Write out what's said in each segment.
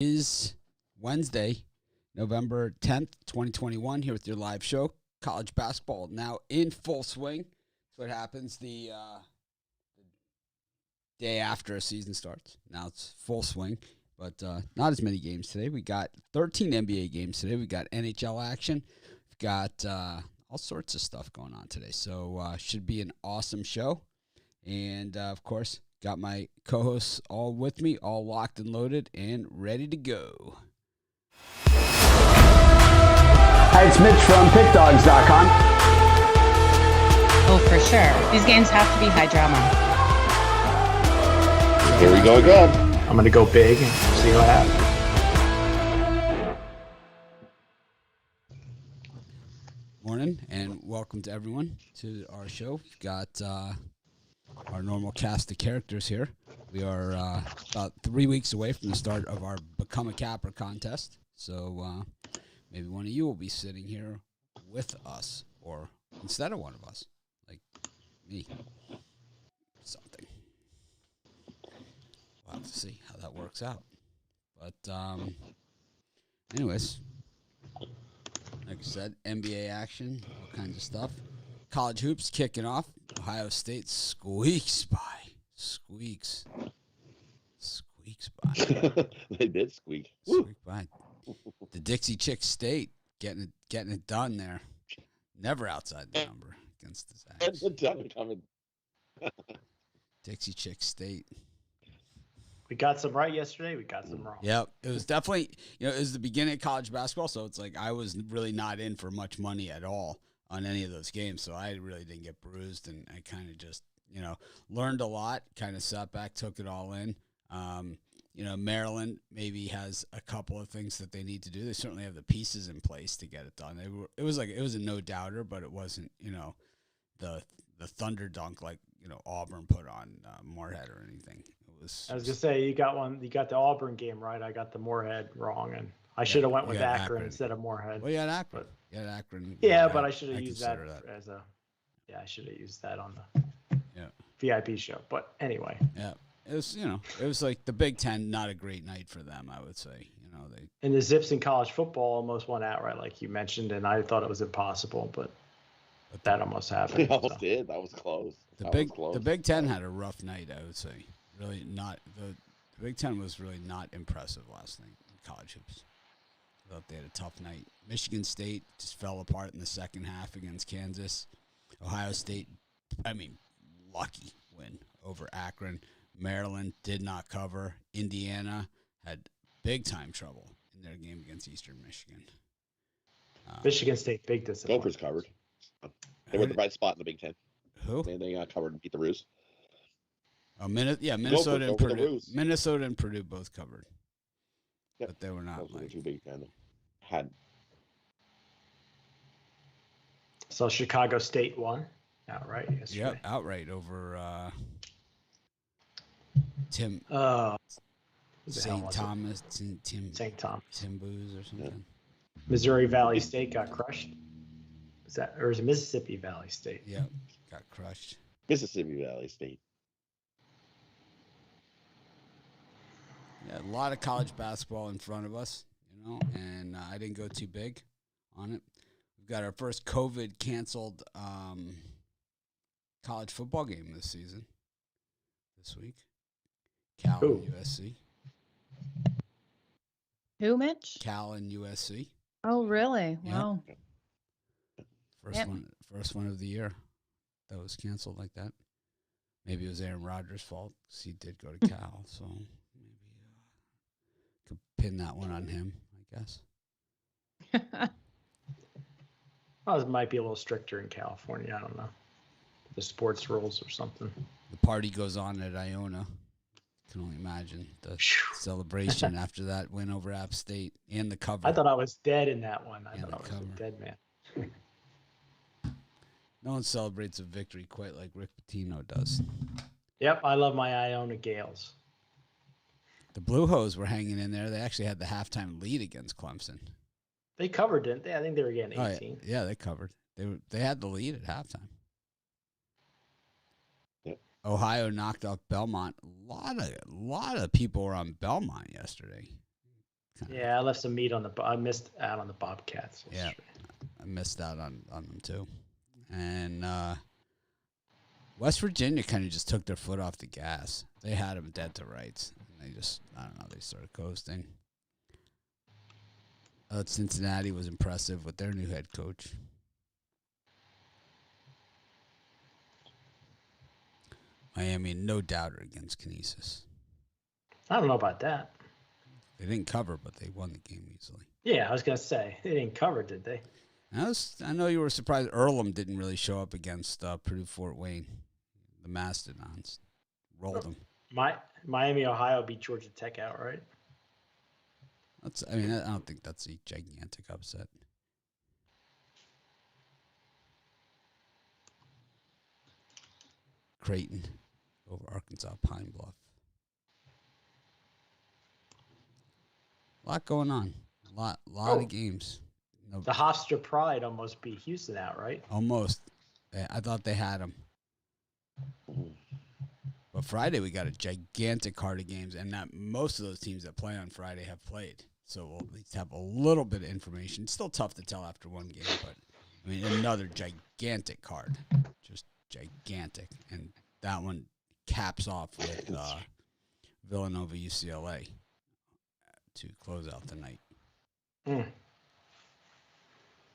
Is Wednesday, November 10th, 2021, here with your live show. College basketball now in full swing. That's what happens the day after a season starts. Now it's full swing, but not as many games today. We got 13 NBA games today. We got NHL action. We've got all sorts of stuff going on today. So should be an awesome show. And, of course, got my co-hosts all with me, all locked and loaded and ready to go. Hi, it's Mitch from PickDogs.com. Oh, for sure. These games have to be high drama. Here we go again. I'm going to go big and see what happens. Morning, and welcome to everyone to our show. We've got our normal cast of characters here. We are about 3 weeks away from the start of our Become a Capper contest. So maybe one of you will be sitting here with us, or instead of one of us, like me. Something. We'll have to see how that works out. But anyways, like I said, NBA action, all kinds of stuff. College hoops kicking off. Ohio State squeaks by. Squeaks by. They did squeak. Squeak by. The Dixie Chick State getting it done there. Never outside the number against the Zags. Dixie Chick State. We got some right yesterday. We got some wrong. Yep. It was definitely, it was the beginning of college basketball, so it's like I was really not in for much money at all on any of those games, so I really didn't get bruised, and I kind of just, learned a lot, kind of sat back, took it all in. Maryland maybe has a couple of things that they need to do. They certainly have the pieces in place to get it done. It was a no-doubter, but it wasn't, the thunder dunk like, Auburn put on Moorhead or anything. I was going to say, you got the Auburn game right. I got the Moorhead wrong, and I should have went with Akron instead of Moorhead. Well, you had Akron. Akron. But I should have used that as a – I should have used that on the VIP show. But anyway. Yeah. It was, it was like the Big Ten, not a great night for them, I would say. And the Zips in college football almost won outright, like you mentioned, and I thought it was impossible, but that almost happened. They almost did. That was close. The Big Ten had a rough night, I would say. Really not the Big Ten was really not impressive last night in college hoops. I thought they had a tough night. Michigan State just fell apart in the second half against Kansas. Ohio State, lucky win over Akron. Maryland did not cover. Indiana had big-time trouble in their game against Eastern Michigan. Michigan State, big disappointment. Gophers covered. They were in the right spot in the Big Ten. Who? They got covered and beat the Roos. Oh, Minnesota and Purdue. Minnesota and Purdue both covered. Yep. But they were not like too Big Ten. Had. So Chicago State won outright yesterday. Yep, outright over Tim. St. Thomas, St. Thomas. Tim Booz or something. Yeah. Missouri Valley State got crushed. Is it Mississippi Valley State? Yeah, got crushed. Mississippi Valley State. Yeah, a lot of college basketball in front of us, and I didn't go too big on it. We've got our first COVID canceled college football game this season, this week. Cal and USC. Who, Mitch? Cal and USC. Oh, really? Yeah. Wow. First one of the year that was canceled like that. Maybe it was Aaron Rodgers' fault because he did go to Cal, so maybe could pin that one on him, I guess. Well, it might be a little stricter in California. I don't know. The sports rules or something. The party goes on at Iona. Can only imagine the celebration after that win over App State and the cover. I thought I was dead in that one. I thought I was a dead man. No one celebrates a victory quite like Rick Pitino does. Yep, I love my Iona Gales. The Blue Hose were hanging in there. They actually had the halftime lead against Clemson. They covered, didn't they? I think they were getting 18. Yeah, they covered. They had the lead at halftime. Ohio knocked off Belmont. A lot of people were on Belmont yesterday. Yeah, I left some meat on the. I missed out on the Bobcats. Yeah, I missed out on them too. And West Virginia kind of just took their foot off the gas. They had them dead to rights. And they just, I don't know, they started coasting. Cincinnati was impressive with their new head coach. Miami, no doubter against Canisius. I don't know about that. They didn't cover, but they won the game easily. Yeah, I was gonna say they didn't cover, did they? I know you were surprised Earlham didn't really show up against Purdue Fort Wayne. The Mastodons rolled them. Miami, Ohio beat Georgia Tech outright. I don't think that's a gigantic upset. Creighton over Arkansas Pine Bluff. A lot going on. A lot of games. No, The Hofstra Pride almost beat Houston outright. almost. I thought they had them. But Friday we got a gigantic card of games, and that most of those teams that play on Friday have played. So we'll at least have a little bit of information. It's still tough to tell after one game, but I mean another gigantic card, just gigantic, and that one caps off with Villanova UCLA to close out the night. Mm.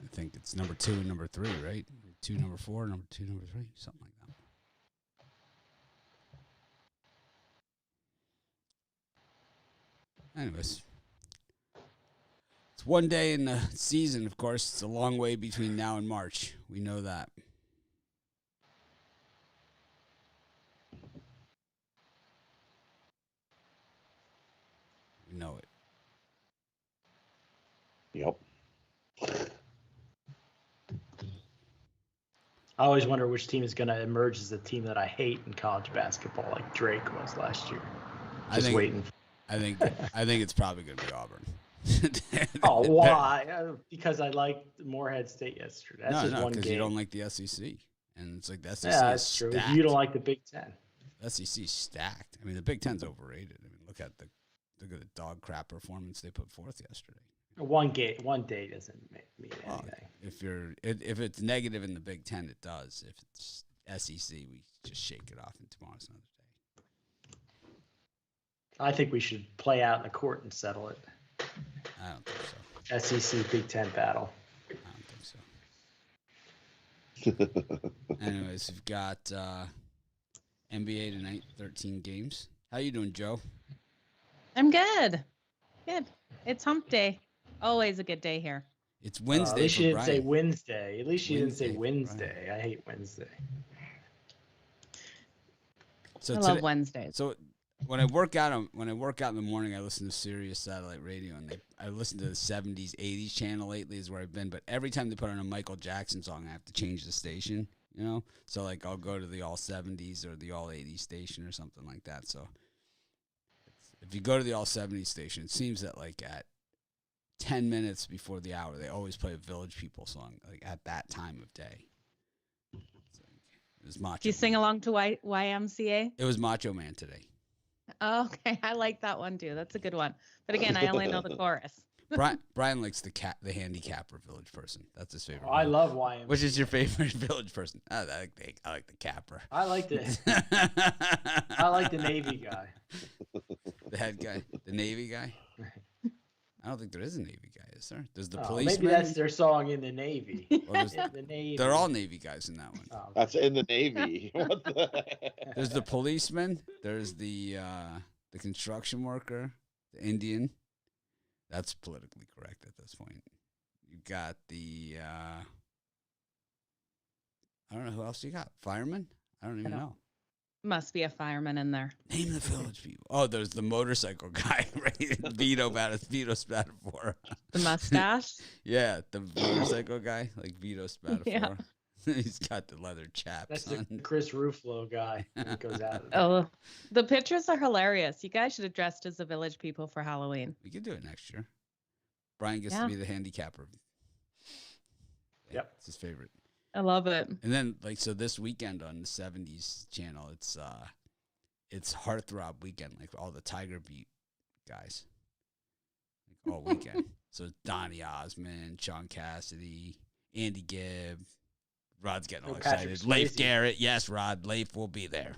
I think it's number 2 and number 3, right? 2, number 4, number 2, number 3, something like that. Anyways, it's one day in the season, of course. It's a long way between now and March. We know that. We know it. Yep. I always wonder which team is going to emerge as the team that I hate in college basketball, like Drake was last year. Just waiting. I think it's probably going to be Auburn. Oh, why? Because I liked Morehead State yesterday. That's just one because game. you don't like the SEC, and it's like the SEC. Yeah, that's true. Stacked. You don't like the Big Ten. SEC stacked. I mean, the Big Ten's overrated. I mean, look at the dog crap performance they put forth yesterday. One day doesn't mean anything. If it's negative in the Big Ten, it does. If it's SEC, we just shake it off, and tomorrow's another day. I think we should play out in the court and settle it. I don't think so. SEC Big Ten battle. I don't think so. Anyways, we've got NBA tonight, 13 games. How you doing, Joe? I'm good. Good. It's hump day. Always a good day here. It's Wednesday. At least you didn't say Brian. Wednesday. At least you didn't say Wednesday, Wednesday. I hate Wednesday. So I love Wednesdays. So when I work out in the morning, I listen to Sirius Satellite Radio, and I listen to the 70s, 80s channel lately is where I've been. But every time they put on a Michael Jackson song, I have to change the station. You know, so like I'll go to the all 70s or the all 80s station or something like that. So if you go to the all 70s station, it seems that like at 10 minutes before the hour, they always play a Village People song, like at that time of day. It was Macho. Do you sing along to YMCA? It was Macho Man today. Oh, okay, I like that one too. That's a good one. But again, I only know the chorus. Brian likes the handicapper Village person. That's his favorite. I love YMCA. Which is your favorite Village person? I like the capper. I like the Navy guy. The head guy, the Navy guy. I don't think there is a Navy guy, is there? There's the Maybe policeman. that's their song in the Navy. The Navy. They're all Navy guys in that one. Oh, That's in the Navy. What the heck? There's the policeman. There's the construction worker, the Indian. That's politically correct at this point. You got the I don't know who else you got. Fireman? I don't even know. Must be a fireman in there. Name the Village People. Oh, there's the motorcycle guy, right? Vito Spatafora. The mustache. Yeah, the motorcycle guy, like Vito Spatafora. Yeah. He's got the leather chaps that's on. the Chris Ruffalo guy that goes out. Oh, the pictures are hilarious. You guys should have dressed as the Village People for Halloween. We could do it next year. Brian gets to be the handicapper. Yep. It's his favorite. I love it. And then, like, so this weekend on the 70s channel, it's Heartthrob weekend, like all the Tiger Beat guys. Like all weekend. So Donnie Osmond, Sean Cassidy, Andy Gibb. Rod's getting all excited. Leif Garrett. Yes, Rod. Leif will be there.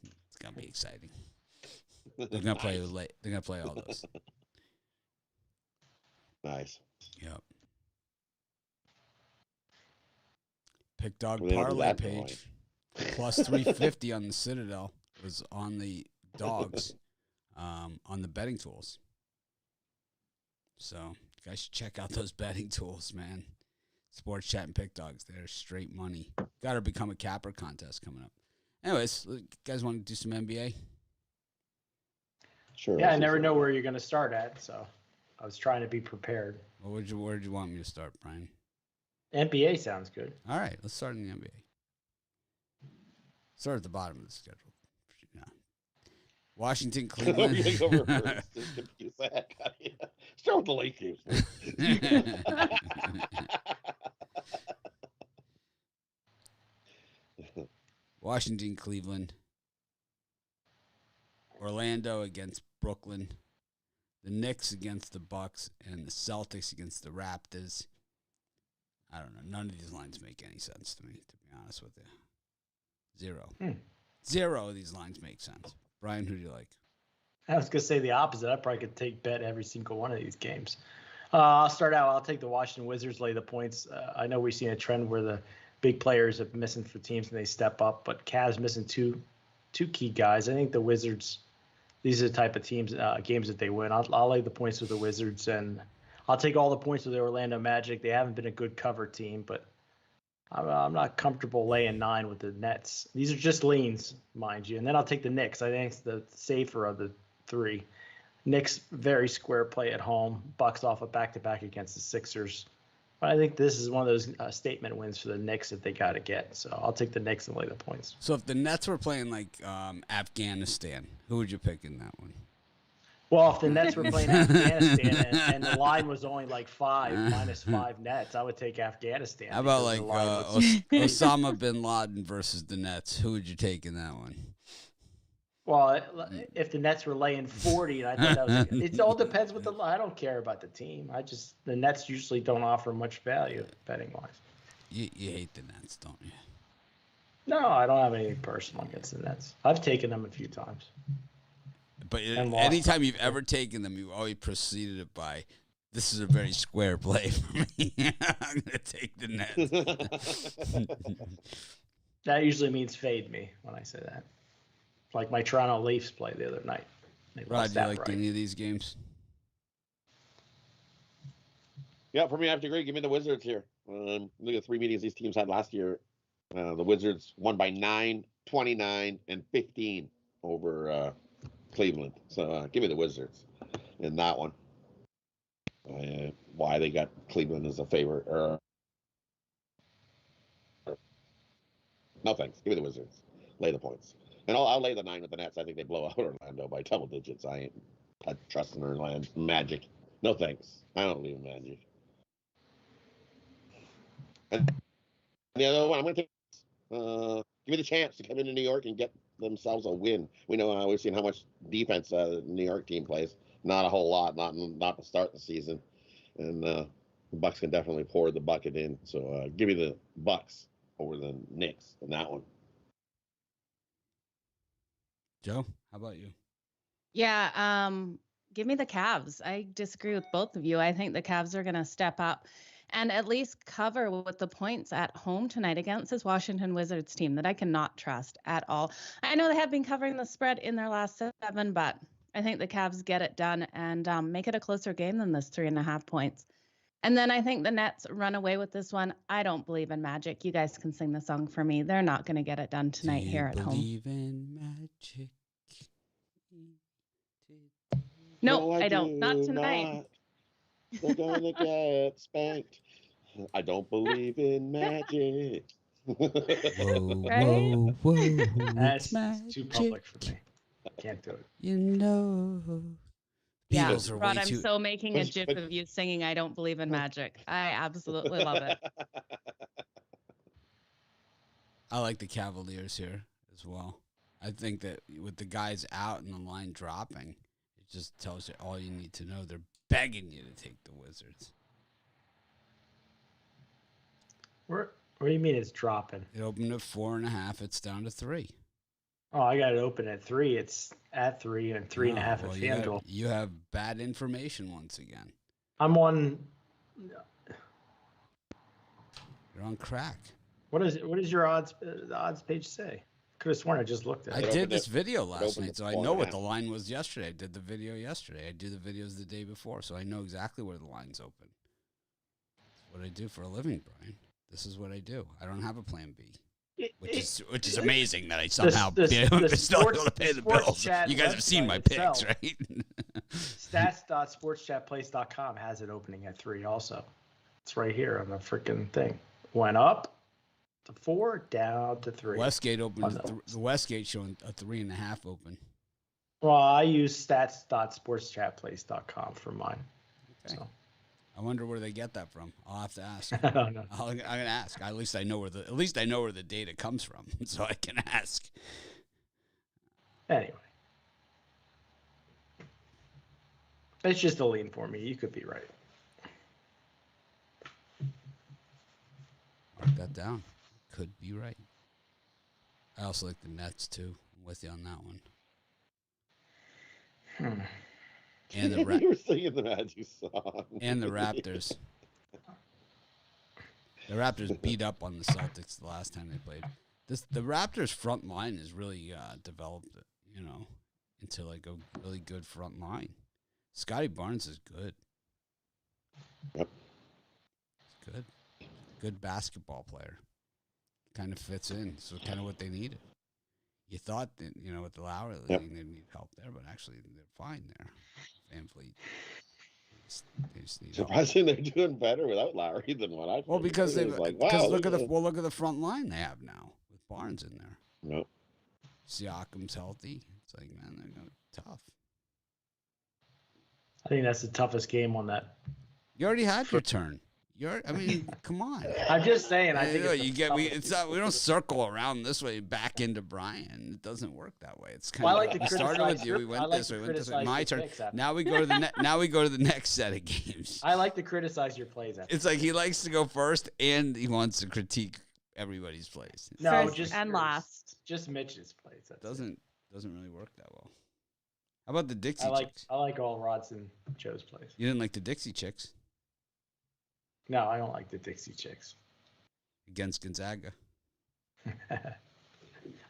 It's going to be exciting. They're going to play They're going to play all those. Nice. Yep. Pick Dog Well, parlay that's page. Plus 350 on the Citadel was on the dogs on the betting tools. So you guys should check out those betting tools, man. Sports Chat and Pick Dogs. They're straight money. Got to become a capper contest coming up. Anyways, you guys want to do some NBA? Sure. Yeah, I never know where you're going to start at, so I was trying to be prepared. Well, where did you want me to start, Brian? NBA sounds good. All right, let's start in the NBA. Start at the bottom of the schedule. Yeah. Washington, Cleveland. Start with the late games. Washington, Cleveland. Orlando against Brooklyn. The Knicks against the Bucks, and the Celtics against the Raptors. I don't know. None of these lines make any sense to me, to be honest with you. Zero. Zero of these lines make sense. Brian, who do you like? I was going to say the opposite. I probably could take bet every single one of these games. I'll start out. I'll take the Washington Wizards, lay the points. I know we've seen a trend where the big players are missing for teams and they step up, but Cavs missing two key guys. I think the Wizards, these are the type of teams, games that they win. I'll lay the points with the Wizards, and I'll take all the points with the Orlando Magic. They haven't been a good cover team, but I'm not comfortable laying 9 with the Nets. These are just leans, mind you. And then I'll take the Knicks. I think it's the safer of the 3. Knicks, very square play at home. Bucks off a back-to-back against the Sixers. But I think this is one of those statement wins for the Knicks that they got to get. So I'll take the Knicks and lay the points. So if the Nets were playing like Afghanistan, who would you pick in that one? Well, if the Nets were playing Afghanistan and the line was only like -5 Nets, I would take Afghanistan. How about like Osama bin Laden versus the Nets? Who would you take in that one? Well, if the Nets were laying 40, and I thought that was, it all depends what I don't care about the team. The Nets usually don't offer much value betting wise. You hate the Nets, don't you? No, I don't have anything personal against the Nets. I've taken them a few times. But anytime you've ever taken them, you always preceded it by, this is a very square play for me. I'm going to take the Nets. That usually means fade me when I say that. Like my Toronto Leafs play the other night. Rod, do you like any of these games? Yeah, for me, I have to agree. Give me the Wizards here. Look at the 3 meetings these teams had last year. The Wizards won by 9, 29, and 15 over Cleveland. So give me the Wizards in that one. Why they got Cleveland as a favorite. No thanks. Give me the Wizards. Lay the points. And I'll lay the 9 with the Nets. I think they blow out Orlando by double digits. I ain't trusting Orlando. Magic. No thanks. I don't believe in Magic. And the other one, I'm going to take, give me the chance to come into New York and get themselves a win. We know we've seen how much defense the New York team plays. Not a whole lot, not to start the season. And the Bucks can definitely pour the bucket in. So give me the Bucks over the Knicks in that one. Joe, how about you? Yeah, give me the Cavs. I disagree with both of you. I think the Cavs are going to step up and at least cover with the points at home tonight against this Washington Wizards team that I cannot trust at all. I know they have been covering the spread in their last 7, but I think the Cavs get it done and make it a closer game than this 3.5 points. And then I think the Nets run away with this one. I don't believe in magic. You guys can sing the song for me. They're not going to get it done tonight here at home. Believe in magic? No, I don't. Not tonight. They're gonna get spanked. I don't believe in magic. Whoa. That's too public for me. I can't do it. You know. Yeah, Beatles are Rod, way I'm too... so making a gif of you singing I Don't Believe in Magic. I absolutely love it. I like the Cavaliers here as well. I think that with the guys out and the line dropping, it just tells you all you need to know. They're begging you to take the Wizards. What do you mean it's dropping? It opened at 4.5. It's down to 3. Oh, I got it open at 3. It's at 3 and 3.5 at FanDuel. You have bad information once again. I'm on. You're on crack. What is your odds? The odds page say. Could have sworn I just looked at I it. did this video last night, at so I know what 4.5. the line was yesterday. I did the video yesterday. I do the videos the day before, so I know exactly where the line's open. That's what I do for a living, Brian. This is what I do. I don't have a plan B, which is amazing that I somehow still able to pay the bills. You guys have seen my picks, right? Stats.sportschatplace.com has it opening at 3 also. It's right here on the freaking thing. Went up to 4, down to 3. Westgate opened. The Westgate showing a 3.5 open. Well, I use stats.sportschatplace.com for mine. Okay. So. I wonder where they get that from. I'll have to ask. I don't know. I'm gonna ask. At least I know where the data comes from, so I can ask. Anyway, it's just a lean for me. You could be right. Mark that down. Could be right. I also like the Nets too. I'm with you on that one. And the You were singing the Magic song. and the Raptors. The Raptors beat up on the Celtics the last time they played. The Raptors front line is really developed, into like a really good front line. Scotty Barnes is good. Yep. He's good. Good basketball player. Kind of fits in. So kind of what they needed. You thought that, with the Lowry thing, they'd need help there, but actually they're fine there. Van Fleet. They just need help. Surprising they're doing better without Lowry than what I. Well, because they look at the front line they have now with Barnes in there. Nope. Siakam's healthy. It's like, man, they're going tough. I think that's the toughest game on that. You already had your turn. Come on. I'm just saying. I think we don't circle around this way back into Brian. It doesn't work that way. It's kind Well, of I like to we started criticize with you. We went I like this to way. We went this way. criticize My your turn. picks after. Now we go to the now we go to the next set of games. I like to criticize your plays. After. It's like he likes to go first and he wants to critique everybody's plays. No, First just and yours. last. Just Mitch's plays. That's it. Doesn't really work that well. How about the Dixie Chicks? I like all Rod's and Joe's plays. You didn't like the Dixie Chicks No, I don't like the Dixie Chicks. against Gonzaga.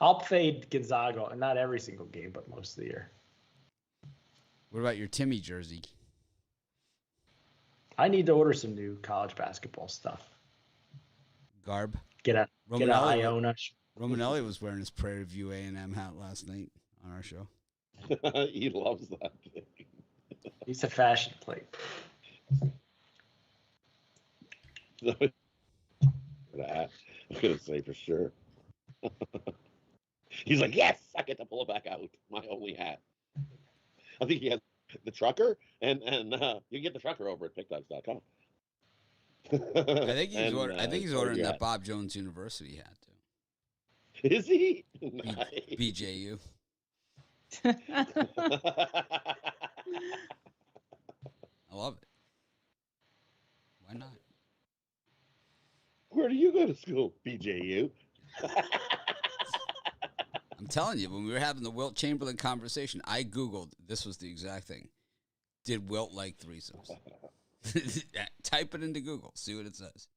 I'll fade Gonzaga, not every single game, but most of the year. What about your Timmy jersey? I need to order some new college basketball stuff. Garb. Get a Iona. Romanelli was wearing his Prairie View A&M hat last night on our show. He loves that thing. He's a fashion plate. That I'm gonna say for sure. He's like, yes, I get to pull it back out. My only hat. I think he has the trucker, and you can get the trucker over at pickdogs.com. I think he's ordering that Bob Jones University hat too. Is he? Nice. BJU. I love it. Why not? Where do you go to school? BJU. I'm telling you, when we were having the Wilt Chamberlain conversation, I Googled, this was the exact thing. Did Wilt like threesomes? Type it into Google. See what it says.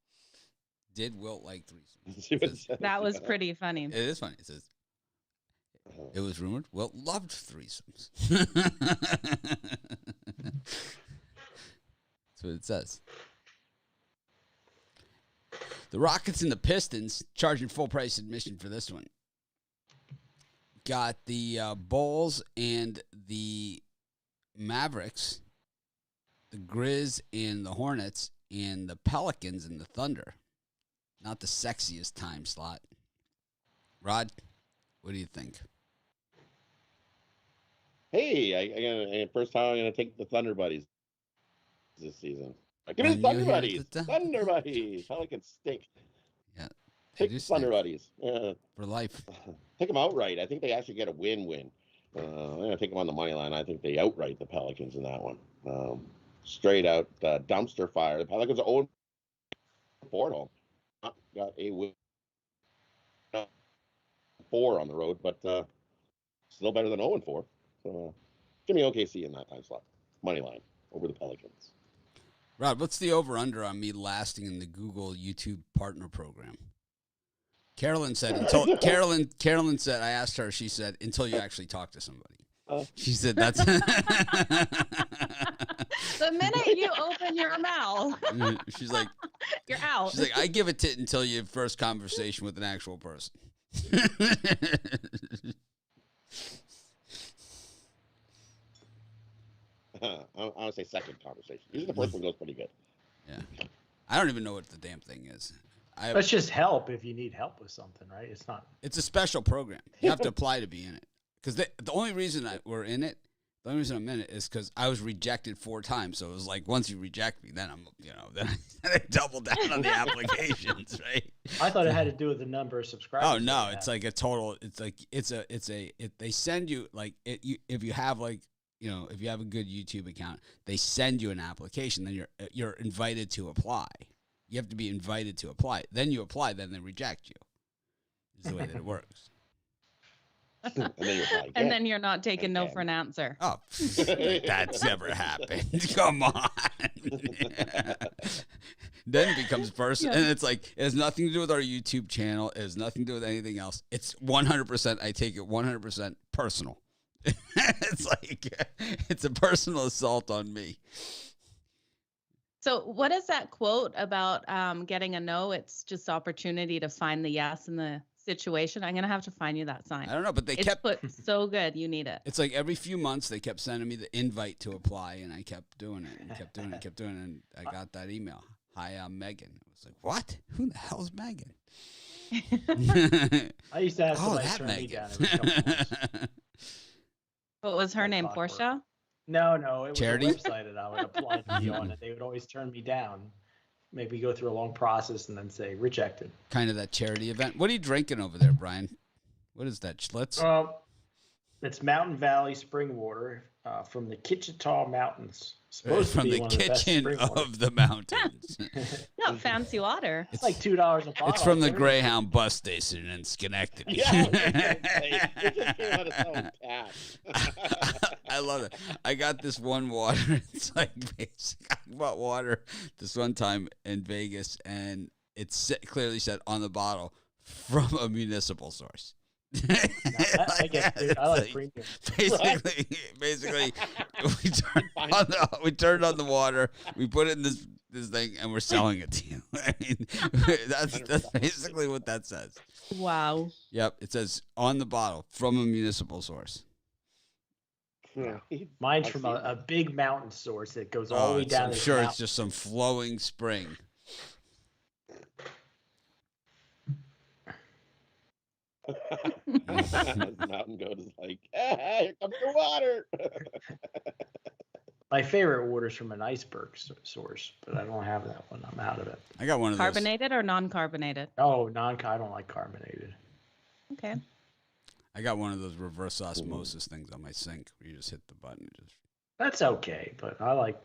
Did Wilt like threesomes? That was pretty funny. It is funny. It says, it was rumored Wilt loved threesomes. That's what it says. The Rockets and the Pistons charging full price admission for this one. Got the Bulls and the Mavericks, the Grizz and the Hornets, and the Pelicans and the Thunder. Not the sexiest time slot. Rod, what do you think? Hey, first time I'm gonna take the Thunder Buddies this season. Give me the Thunder Buddies. Thunder Buddies. Pelicans stink. Yeah. Take the Thunder Buddies. For life. Take them outright. I think they actually get a win-win. I'm going to take them on the money line. I think they outright the Pelicans in that one. straight out dumpster fire. The Pelicans are 0-4 at home. Got a win, 4 on the road, but still better than 0-4. So give me OKC in that time slot. Money line over the Pelicans. Rod, what's the over-under on me lasting in the Google YouTube partner program? Carolyn said, Carolyn said, I asked her, she said, until you actually talk to somebody. She said, that's. The minute you open your mouth, she's like, you're out. She's like, I give it to until you have first conversation with an actual person. I would say second conversation. Usually the first one goes pretty good. Yeah. I don't even know what the damn thing is. That's just help if you need help with something, right? It's not. It's a special program. You have to apply to be in it. Because the only reason we're in it, the only reason I'm in it is because I was rejected 4 times. So it was like, once you reject me, then then I double down on the applications, right? I thought it had to do with the number of subscribers. Oh no, it's like a total. It's like they send you like if you have like if you have a good YouTube account, they send you an application. Then you're invited to apply. You have to be invited to apply. Then you apply. Then they reject you. Is the way that it works. And then you're not taking no for an answer. Oh, that's never happened. Come on. Then it becomes personal. And it's like, it has nothing to do with our YouTube channel. It has nothing to do with anything else. It's 100%, I take it 100% personal. It's like, it's a personal assault on me. So what is that quote about getting a no? It's just opportunity to find the yes in the situation. I'm going to have to find you that sign. I don't know, but it's put so good. You need it. It's like every few months they kept sending me the invite to apply, and I kept doing it and kept doing it, and I got that email. Hi, I'm Megan. I was like, what? Who the hell's Megan? I used to have somebody turn me down every couple months. What was her name? Portia? No, it was Charity? a website that I would apply to be on, and they would always turn me down. Maybe go through a long process and then say rejected. Kind of that charity event. What are you drinking over there, Brian? What is that, Schlitz? It's Mountain Valley spring water from the Kitchita Mountains. From the kitchen of the mountains. Not fancy water. It's like $2 a bottle. It's from the Greyhound bus station in Schenectady. Yeah, it just came out of someone's tap. I love it. I got this one water. It's like basic. I bought water this one time in Vegas, and it clearly said on the bottle from a municipal source. I like premium. Basically, we turned on the water, we put it in this thing, and we're selling it to you. I mean, that's basically what that says. Wow. Yep, it says on the bottle from a municipal source. Yeah. Mine's from a big mountain source that goes all the way down. I'm sure it's just some flowing spring. The mountain goat is like, here comes the water. My favorite water is from an iceberg source, but I don't have that one. I'm out of it. I got one of those. Carbonated or non-carbonated? Oh, I don't like carbonated. Okay. I got one of those reverse osmosis things on my sink where you just hit the button. That's okay, but I like.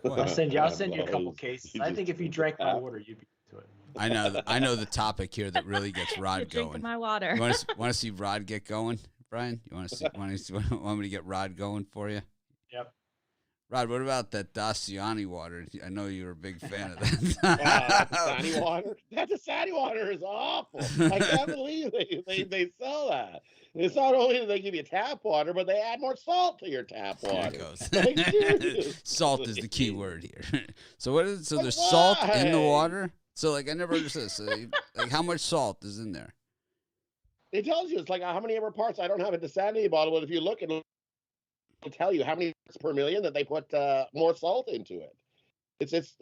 I'll send you a couple cases. I think if you drank my water, you'd be into it. I know the topic here that really gets Rod You're going. drinking my water. You want to see Rod get going, Brian? You want me to get Rod going for you? Yep. Rod, what about that Daciani water? I know you're a big fan of that. Dasani water? That Dasani water is awful. I can't believe they sell that. It's not only do they give you tap water, but they add more salt to your tap water. There it goes. Salt is the key word here. So what is it? So there's salt in the water? So like I never understood. So like how much salt is in there? It tells you it's like how many ever parts. I don't have a Dasani bottle, but if you look, it'll tell you how many parts per million that they put more salt into it. It's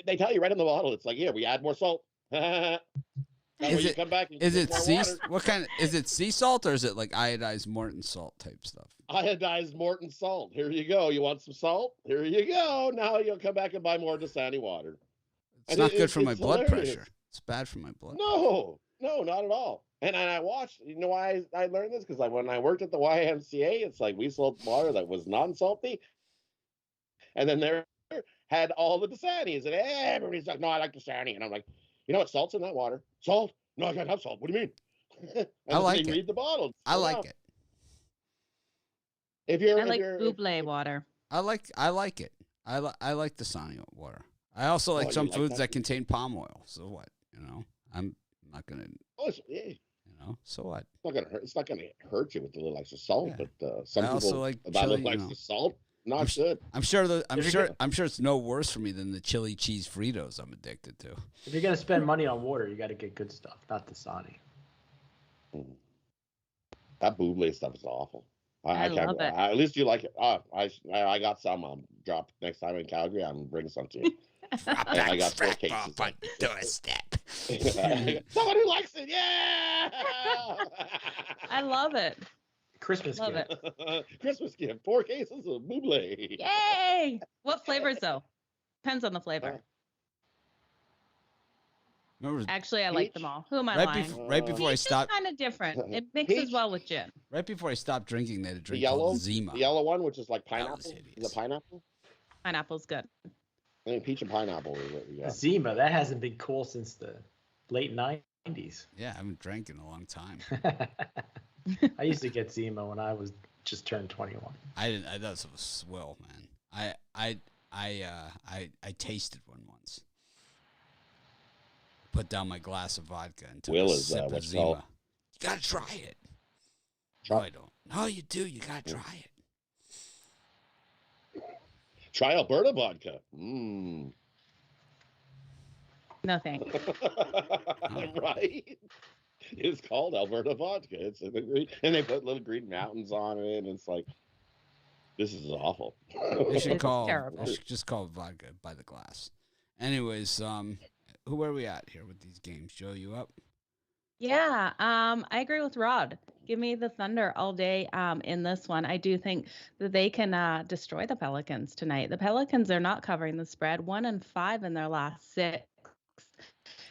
they tell you right in the bottle. It's like, yeah, we add more salt. Is it, come back and is it sea? Water. What kind of is it? Sea salt or is it like iodized Morton salt type stuff? Iodized Morton salt. Here you go. You want some salt? Here you go. Now you'll come back and buy more Dasani water. It's not good for my blood pressure. It's bad for my blood. No, not at all. And I watched. You know why I learned this? Because when I worked at the YMCA, it's like we sold water that was non-salty. And then there had all the Dasanis, and everybody's like, "No, I like Dasani," and I'm like, "You know what? Salt's in that water. Salt? No, I can't have salt. What do you mean?" And I like they it. read the bottle. I like it. If you're, I like buble water. I like it. I like the Dasani water. I also like some foods that contain palm oil. So what? I'm not gonna. Oh, yeah. So what? It's not gonna hurt you with a little extra salt, Yeah. but some I also people like that chili, little extra salt, not good. I'm sure it's no worse for me than the chili cheese Fritos I'm addicted to. If you're gonna spend money on water, you got to get good stuff, not Dasani. That buble stuff is awful. I can't. love it. At least you like it. I got some. I'll drop next time in Calgary. I'm bring some to you. I got 4 cases. On the doorstep. Someone who likes it, yeah! I love it. Christmas Love gift. Christmas gift. 4 cases of buble. Yay! What flavors though? Depends on the flavor. Actually, I like them all. Who am I lying? Right before I stopped. Kind of different. It mixes well with gin. Right before I stopped drinking, they had a drink The called Zima. The yellow one, which is like pineapple. That was hideous. Is it pineapple? Pineapple's good. I think peach and pineapple is what we got. Zima, that hasn't been cool since the late 90s. Yeah, I haven't drank in a long time. I used to get Zima when I was just turned 21. I didn't. That was swill, man. I tasted one once. Put down my glass of vodka and took a sip of Zima. You gotta try it. No, I don't. No, you do. You gotta try it. Try Alberta vodka. Mm. No thanks. Right? It's called Alberta vodka. It's in the green, and they put little green mountains on it, and it's like, this is awful. They should terrible. just call it vodka by the glass. Anyways, who are we at here with these games? Joe, you up? Yeah, I agree with Rod. Give me the Thunder all day in this one. I do think that they can destroy the Pelicans tonight. The Pelicans are not covering the spread, 1-5 in their last 6.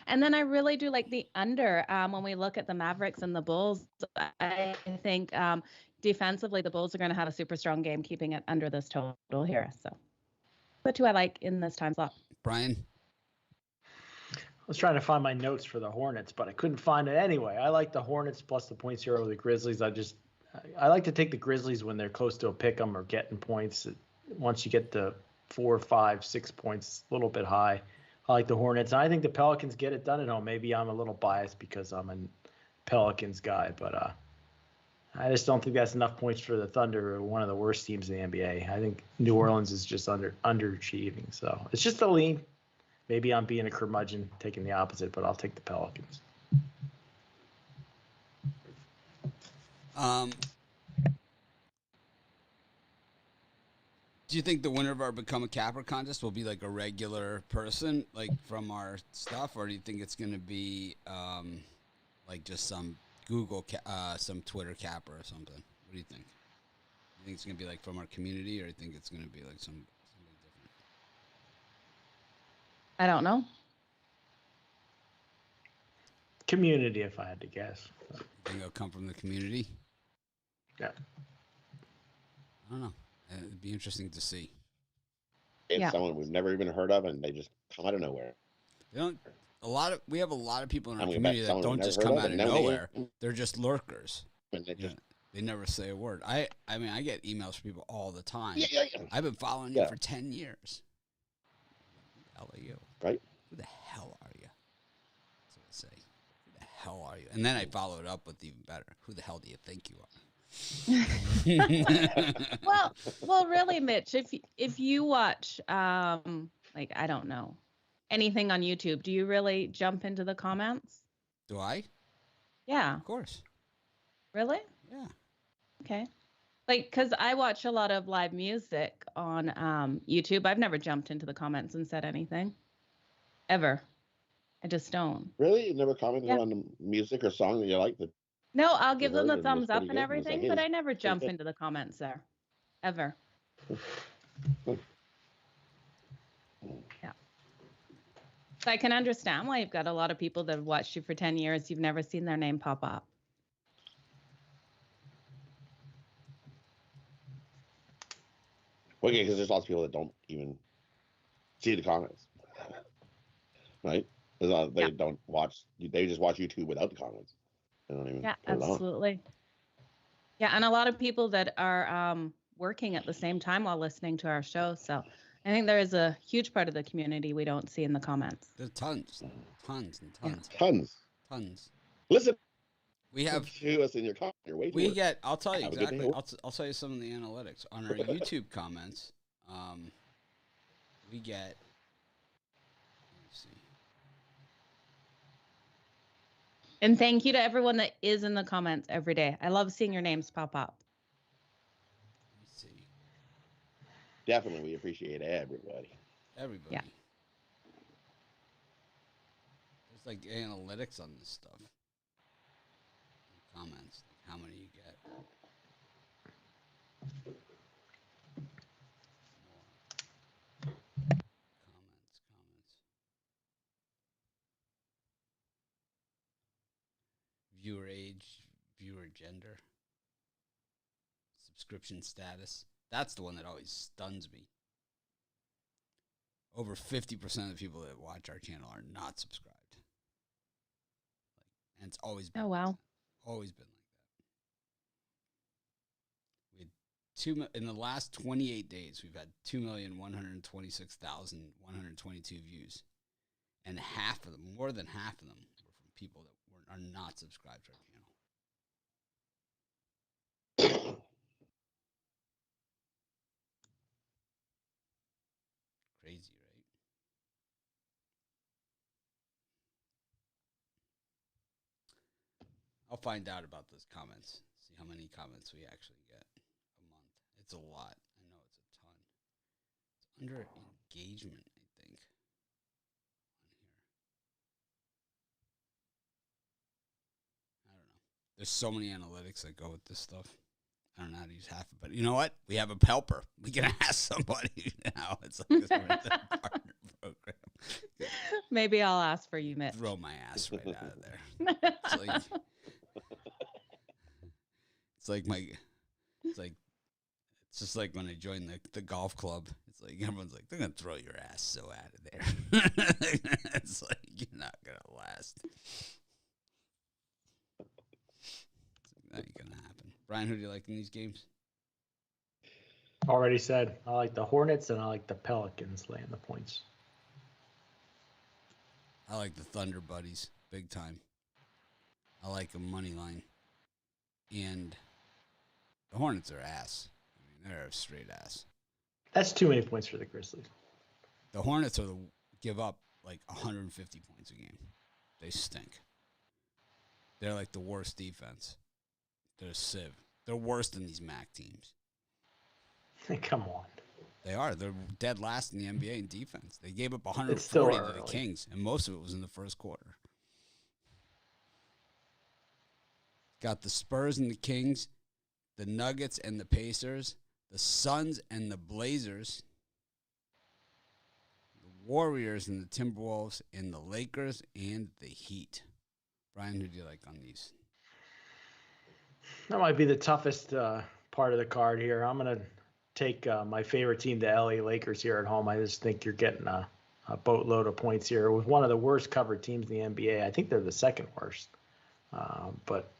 And then I really do like the under when we look at the Mavericks and the Bulls. I think defensively, the Bulls are going to have a super strong game, keeping it under this total here. So, but who I like in this time slot. Brian? I was trying to find my notes for the Hornets, but I couldn't find it anyway. I like the Hornets plus the points here over the Grizzlies. I like to take the Grizzlies when they're close to a pick 'em or getting points. Once you get to 4, 5, 6 points, a little bit high. I like the Hornets. And I think the Pelicans get it done at home. Maybe I'm a little biased because I'm a Pelicans guy, but I just don't think that's enough points for the Thunder, one of the worst teams in the NBA. I think New Orleans is just underachieving. So it's just a lean. Maybe I'm being a curmudgeon, taking the opposite, but I'll take the Pelicans. Do you think the winner of our Become a Capper contest will be like a regular person, like from our stuff, or do you think it's going to be like just some some Twitter capper or something? What do you think? You think it's going to be like from our community, or do you think it's going to be like somebody different? I don't know. Community, if I had to guess. You think it'll come from the community? Yeah. I don't know. It'd be interesting to see. It's someone we've never even heard of, and they just come out of nowhere. They don't. We have a lot of people in our community that don't just come out of nowhere. They're just lurkers. And they never say a word. I mean, I get emails from people all the time. Yeah. I've been following you for 10 years. Who the hell are you? Right? Who the hell are you? That's what I say. Who the hell are you? And then I follow it up with even better. Who the hell do you think you are? well, really, Mitch, if you watch, like, I don't know, anything on YouTube, do you really jump into the comments? Do I? Yeah. Of course. Really? Yeah. Okay. Like, because I watch a lot of live music on YouTube. I've never jumped into the comments and said anything. Ever. I just don't. Really? You never commented on the music or song that you like? No, I'll give them the thumbs up and good. everything, Like, but I never jump into the comments there. Ever. Yeah. So I can understand why you've got a lot of people that have watched you for 10 years. You've never seen their name pop up. Okay, because there's lots of people that don't even see the comments, right? They don't watch. They just watch YouTube without the comments. They don't even put it on. Absolutely. Yeah, and a lot of people that are working at the same time while listening to our show. So I think there is a huge part of the community we don't see in the comments. There's tons and tons. Tons. Listen, we have to us in your comment. We get. I'll tell you Have a good exactly. day. I'll tell you some of the analytics on our YouTube comments. We get. Let me see. And thank you to everyone that is in the comments every day. I love seeing your names pop up. Let me see. Definitely, we appreciate everybody. Everybody. Yeah. There's like analytics on this stuff. Comments, like how many you get. More. Comments. Viewer age, viewer gender, subscription status. That's the one that always stuns me. Over 50% of the people that watch our channel are not subscribed. And it's always been always been like that. We had in the last 28 days, we've had 2,126,122 views. And half of them, more than half of them, were from people that are not subscribed to our channel. Crazy, right? I'll find out about those comments. See how many comments we actually get a month. It's a lot. I know it's a ton. It's under engagement, I think. On here. I don't know. There's so many analytics that go with this stuff. I don't know how to use half of it. But you know what? We have a helper. We can ask somebody now. It's like this partner program. Maybe I'll ask for you, Mitch. Throw my ass right out of there. It's just like when I joined the golf club. It's like everyone's like, they're gonna throw your ass so out of there. It's like you're not gonna last. That ain't gonna happen. Brian, who do you like in these games? Already said, I like the Hornets and I like the Pelicans laying the points. I like the Thunder Buddies, big time. I like a money line. And the Hornets are ass. I mean, they're a straight ass. That's too many points for the Grizzlies. The Hornets give up like 150 points a game. They stink. They're like the worst defense. They're a sieve. They're worse than these MAC teams. Come on. They are. They're dead last in the NBA in defense. They gave up 140 to the Kings, and most of it was in the first quarter. Got the Spurs and the Kings, the Nuggets and the Pacers, the Suns and the Blazers, the Warriors and the Timberwolves, and the Lakers and the Heat. Brian, who do you like on these? That might be the toughest part of the card here. I'm going to take my favorite team, the LA Lakers, here at home. I just think you're getting a boatload of points here with one of the worst covered teams in the NBA. I think they're the second worst. But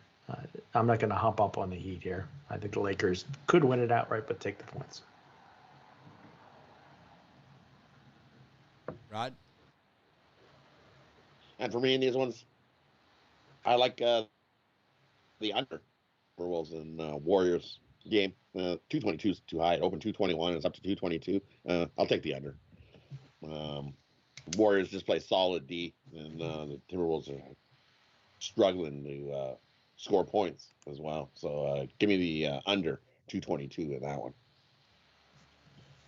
I'm not going to hump up on the Heat here. I think the Lakers could win it outright, but take the points. Rod? And for me in these ones, I like the under for Wolves and Warriors game. 222 is too high. It opened 221. It's up to 222. I'll take the under. Warriors just play solid D, and the Timberwolves are struggling to score points as well. So give me the under 222 in that one.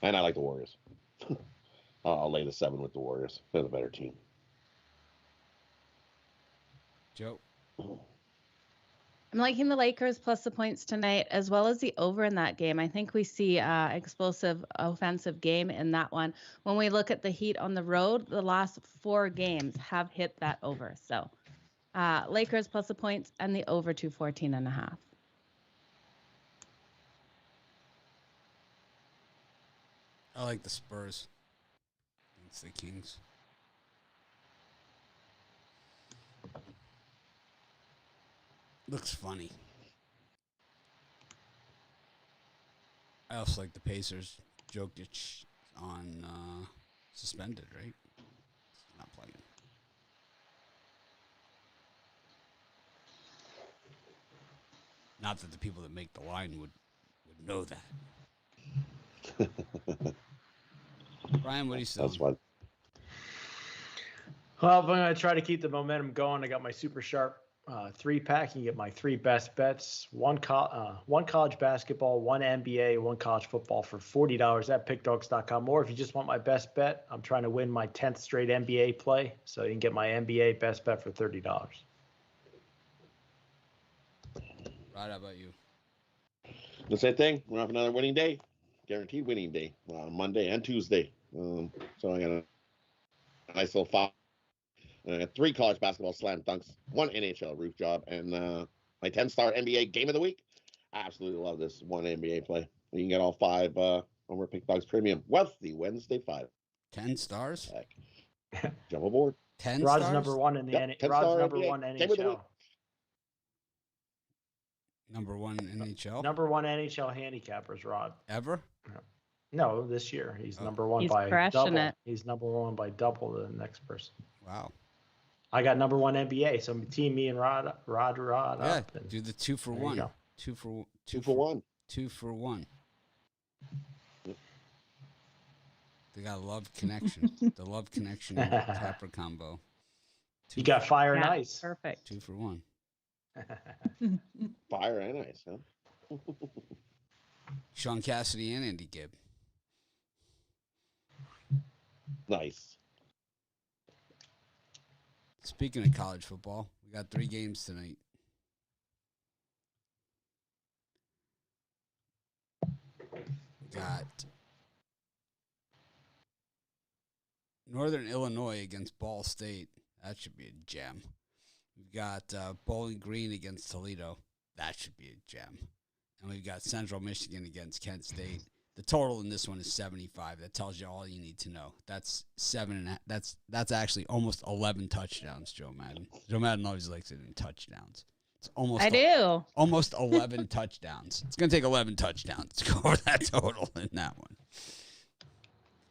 And I like the Warriors. I'll lay the 7 with the Warriors. They're the better team. Joe? I'm liking the Lakers plus the points tonight, as well as the over in that game. I think we see explosive offensive game in that one. When we look at the Heat on the road, the last 4 games have hit that over. So Lakers plus the points and the over 214.5. I like the Spurs against the Kings. Looks funny. I also like the Pacers. Jokic on suspended, right? Not playing. Not that the people that make the line would know that. Brian, what do you say? That's fun. Well, I'm going to try to keep the momentum going. I got my super sharp 3-pack. You get my 3 best bets: one college basketball, one NBA, one college football for $40 at pickdogs.com. Or if you just want my best bet, I'm trying to win my 10th straight NBA play, so you can get my NBA best bet for $30. Rod, how about you? The same thing. We're off another winning day, guaranteed winning day on Monday and Tuesday. So I got a nice little 5. 3 college basketball slam dunks, 1 NHL roof job, and my 10-star NBA game of the week. I absolutely love this 1 NBA play. You can get all 5 over Pick Dogs Premium Wealthy Wednesday 5. 10 stars? Heck. Jump aboard. 10 Rod's stars? number 1 in the Rod's number 1 NHL. Number 1 NHL? Number 1 NHL handicappers, Rod. Ever? No, this year he's number 1 He's by crushing double. it. He's number 1 by double the next person. Wow. I got number 1 NBA, so team me and Rod Yeah, up. And do the 2 for there you 1. go. 2 for 2 for 1. 2 for 1. They got a love connection. The love connection Capper combo. You got fire and Yeah, ice. Perfect. 2 for 1. Fire and ice, huh? Sean Cassidy and Andy Gibb. Nice. Speaking of college football, we got 3 games tonight. We got Northern Illinois against Ball State. That should be a gem. We've got Bowling Green against Toledo. That should be a gem. And we've got Central Michigan against Kent State. The total in this one is 75. That tells you all you need to know. That's 7.5. That's actually almost 11 touchdowns, Joe Madden. Joe Madden always likes it in touchdowns. It's almost I do. almost 11 touchdowns. It's going to take 11 touchdowns to go over that total in that one.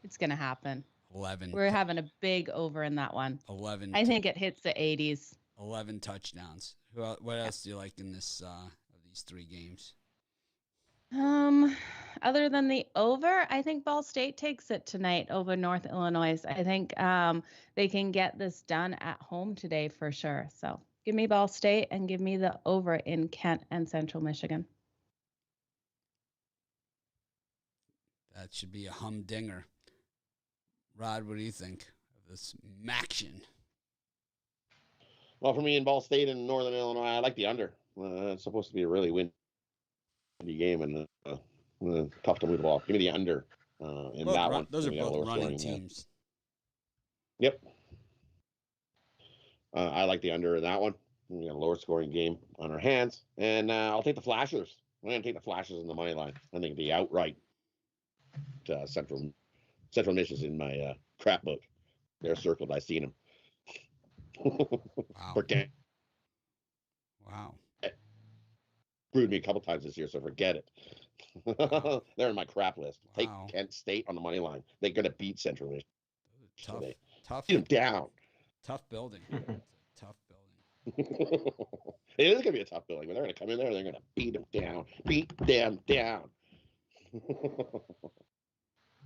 It's going to happen. 11. We're having a big over in that one. 11. I think it hits the 80s. 11 touchdowns. What else do you like in this of these 3 games? Other than the over, I think Ball State takes it tonight over North Illinois. I think they can get this done at home today for sure. So give me Ball State and give me the over in Kent and Central Michigan. That should be a humdinger. Rod, what do you think of this maction? Well, for me in Ball State and Northern Illinois, I like the under. It's supposed to be a really windy game and tough to move the ball. Give me the under in that one. Those are We got a both lower running scoring, teams. Yep. I like the under in that one. We got a lower scoring game on our hands. And I'll take the Flashers. I'm going to take the Flashers in the money line. I think the outright Central Michigan's in my crap book. They're circled. I've seen them. Wow. Forget. Wow. Screwed me a couple times this year, so forget it. They're in my crap list. Wow. Take Kent State on the money line. They're going to beat Central Michigan. Tough Beat them down. Tough building. Tough building. It is going to be a tough building, but they're going to come in there and they're going to beat them down. Beat them down.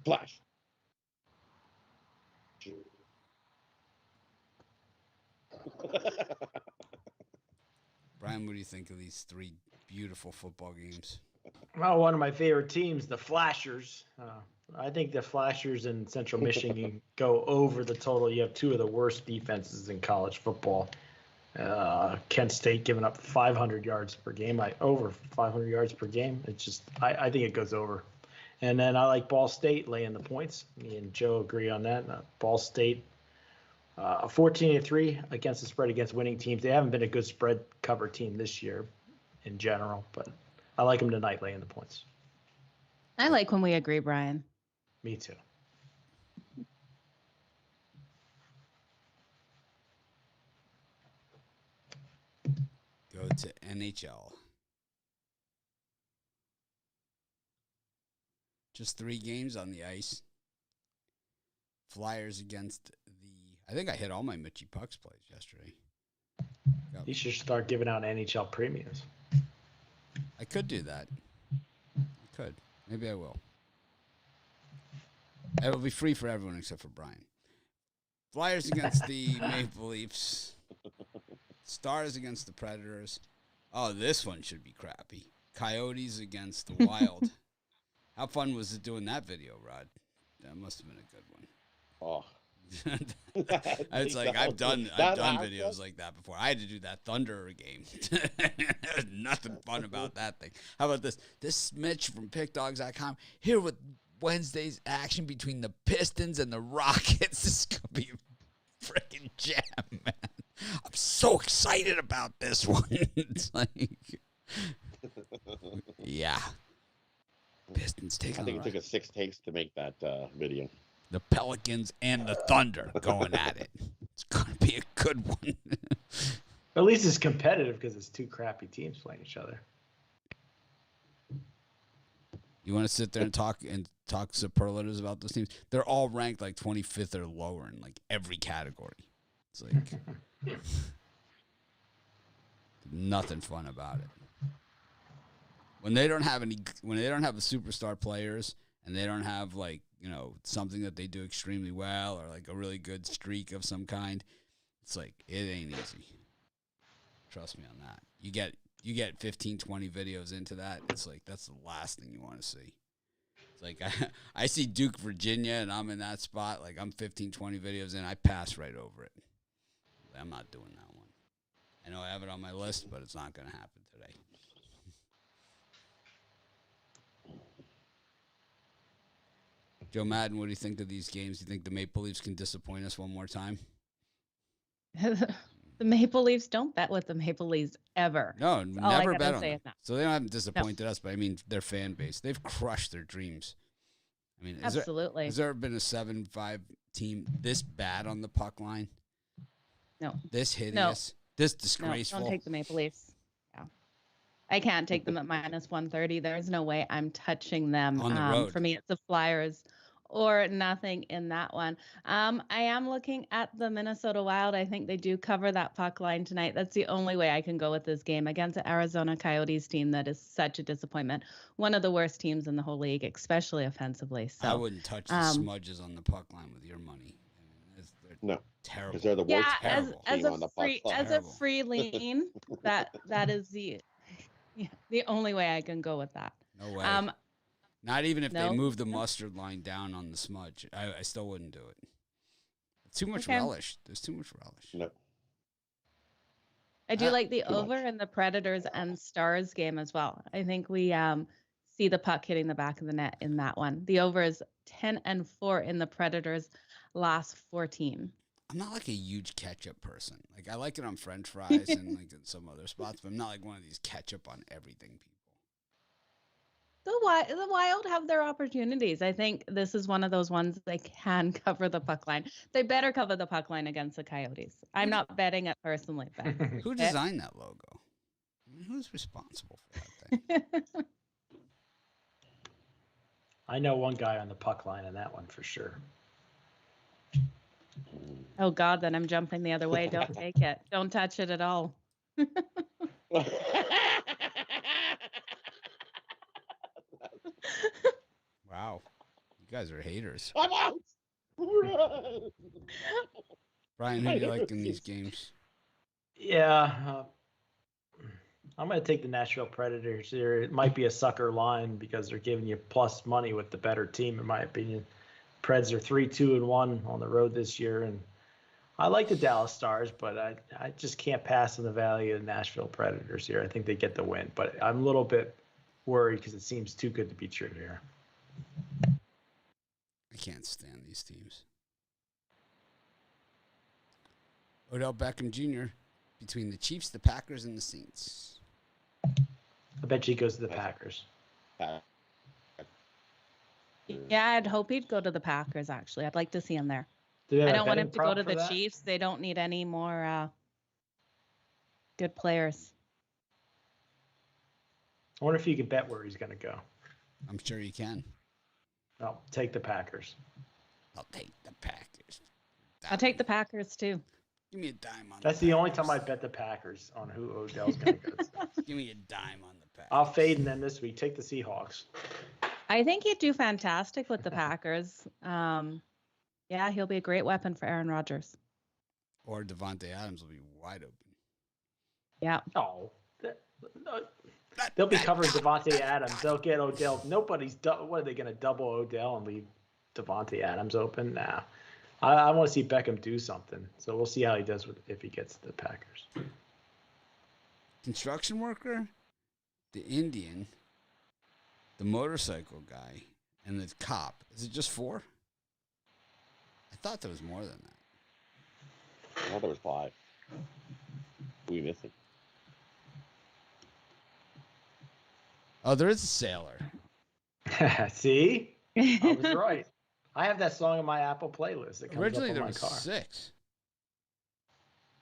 Flash. Brian, what do you think of these 3 beautiful football games? Well, one of my favorite teams, the Flashers. I think the Flashers and Central Michigan go over the total. You have 2 of the worst defenses in college football. Kent State giving up 500 yards per game. Over 500 yards per game. It's just, I think it goes over. And then I like Ball State laying the points. Me and Joe agree on that. Ball State, 14-3 against the spread against winning teams. They haven't been a good spread cover team this year in general, but I like them tonight laying the points. I like when we agree, Brian. Me too. Go to NHL. Just 3 games on the ice. Flyers against the... I think I hit all my Mitchie Pucks plays yesterday. You should start giving out NHL premiums. I could do that. I could. Maybe I will. It will be free for everyone except for Brian. Flyers against the Maple Leafs. Stars against the Predators. Oh, this one should be crappy. Coyotes against the Wild. How fun was it doing that video, Rod? That must have been a good one. Oh. It's like I've done videos like that before. I had to do that Thunder game. There's nothing fun about that thing. How about this? This Mitch from PickDogs.com here with Wednesday's action between the Pistons and the Rockets. This is gonna be a freaking jam, man. I'm so excited about this one. It's like, yeah. Pistons taking. I think it took us 6 takes to make that video. The Pelicans and the Thunder going at it. It's going to be a good one. At least it's competitive because it's 2 crappy teams playing each other. You want to sit there and talk superlatives about those teams? They're all ranked like 25th or lower in like every category. It's like nothing fun about it. When they don't have the superstar players and they don't have like, you know, something that they do extremely well or like a really good streak of some kind, it's like it ain't easy. Trust me on that. You get 15, 20 videos into that, it's like that's the last thing you want to see. It's like I see Duke, Virginia, and I'm in that spot. Like I'm 15, 20 videos in, I pass right over it. I'm not doing that one. I know I have it on my list, but it's not going to happen today. Joe Madden, what do you think of these games? Do you think the Maple Leafs can disappoint us one more time? The Maple Leafs don't bet with the Maple Leafs ever. No, That's never bet on them. So they haven't disappointed us, but I mean their fan base. They've crushed their dreams. I mean, absolutely. Has there ever been a 7-5 team this bad on the puck line? No. This hideous? No. This disgraceful? No, don't take the Maple Leafs. Yeah. I can't take them at minus 130. There's no way I'm touching them. On the road. For me, it's the Flyers or nothing in that one. I am looking at the Minnesota Wild. I think they do cover that puck line tonight. That's the only way I can go with this game against the Arizona Coyotes team that is such a disappointment. One of the worst teams in the whole league, especially offensively. So I wouldn't touch the smudges on the puck line with your money. No, terrible. Because they're the worst. Yeah, as a free lean, that is the only way I can go with that. No way. Not even if they move the mustard line down on the smudge. I still wouldn't do it. It's too much relish. There's too much relish. No. I do like the over in the Predators and Stars game as well. I think we see the puck hitting the back of the net in that one. The over is 10-4 in the Predators' last 14. I'm not like a huge ketchup person. Like I like it on French fries and like in some other spots, but I'm not like one of these ketchup on everything people. The Wild have their opportunities. I think this is one of those ones they can cover the puck line. They better cover the puck line against the Coyotes. I'm not betting it personally. Who designed that logo? I mean, who's responsible for that thing? I know one guy on the puck line in that one for sure. Oh, God, then I'm jumping the other way. Don't take it. Don't touch it at all. Wow. You guys are haters. I'm out. Brian, who do you like in these games? Yeah. I'm going to take the Nashville Predators here. It might be a sucker line because they're giving you plus money with the better team, in my opinion. Preds are 3-2-1 on the road this year, and I like the Dallas Stars, but I just can't pass on the value of the Nashville Predators here. I think they get the win, but I'm a little bit worried because it seems too good to be true here. I can't stand these teams. Odell Beckham Jr. between the Chiefs, the Packers, and the Saints. I bet he goes to the Packers. Yeah, I'd hope he'd go to the Packers, actually. I'd like to see him there. Do we have I a don't want betting him to go prop to for the that? Chiefs. They don't need any more good players. I wonder if you can bet where he's going to go. I'm sure you can. No, take the Packers. I'll take the Packers. I'll take the Packers, too. Give me a dime on That's the the only Packers. time I bet the Packers on who Odell's going to go to. Give me a dime on the Packers. I'll fade in them this week. Take the Seahawks. I think he'd do fantastic with the Packers. Yeah, he'll be a great weapon for Aaron Rodgers. Or Devontae Adams will be wide open. Yeah. Oh, they'll be covering Devontae Adams. They'll get Odell. What are they going to double Odell and leave Devontae Adams open? Nah. I want to see Beckham do something. So we'll see how he does if he gets the Packers. Construction worker, the Indian, the motorcycle guy, and the cop. Is it just 4? I thought there was more than that. I thought there was 5. Who are we missing? Oh, there is a sailor. See? I was right. I have that song in my Apple playlist. That comes Originally up there on my was car. 6.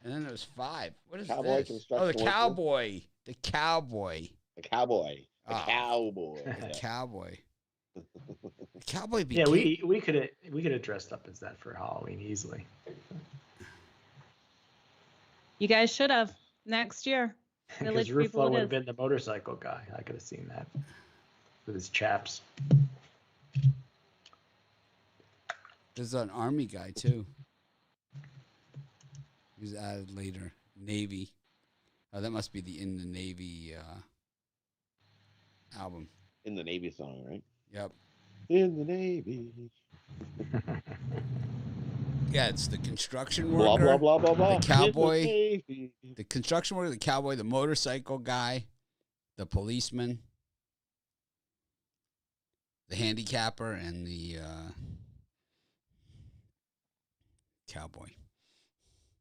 And then there was 5. What is Cowboy this? Oh, the construction worker? cowboy. The cowboy. The cowboy. The Ah. cowboy. The Yeah. cowboy. The cowboy Yeah, became... we could have dressed up as that for Halloween easily. You guys should have next year. Because Village people Ruffalo it would have is. been the motorcycle guy. I could have seen that with his chaps. There's an army guy, too. He was added later. Navy. Oh, that must be the In the Navy album. In the Navy song, right? Yep. In the Navy. Yeah, it's the construction Blah, worker. blah, blah, blah, blah. The cowboy. In the Navy. The construction worker, the cowboy, the motorcycle guy, the policeman, the handicapper, and the cowboy.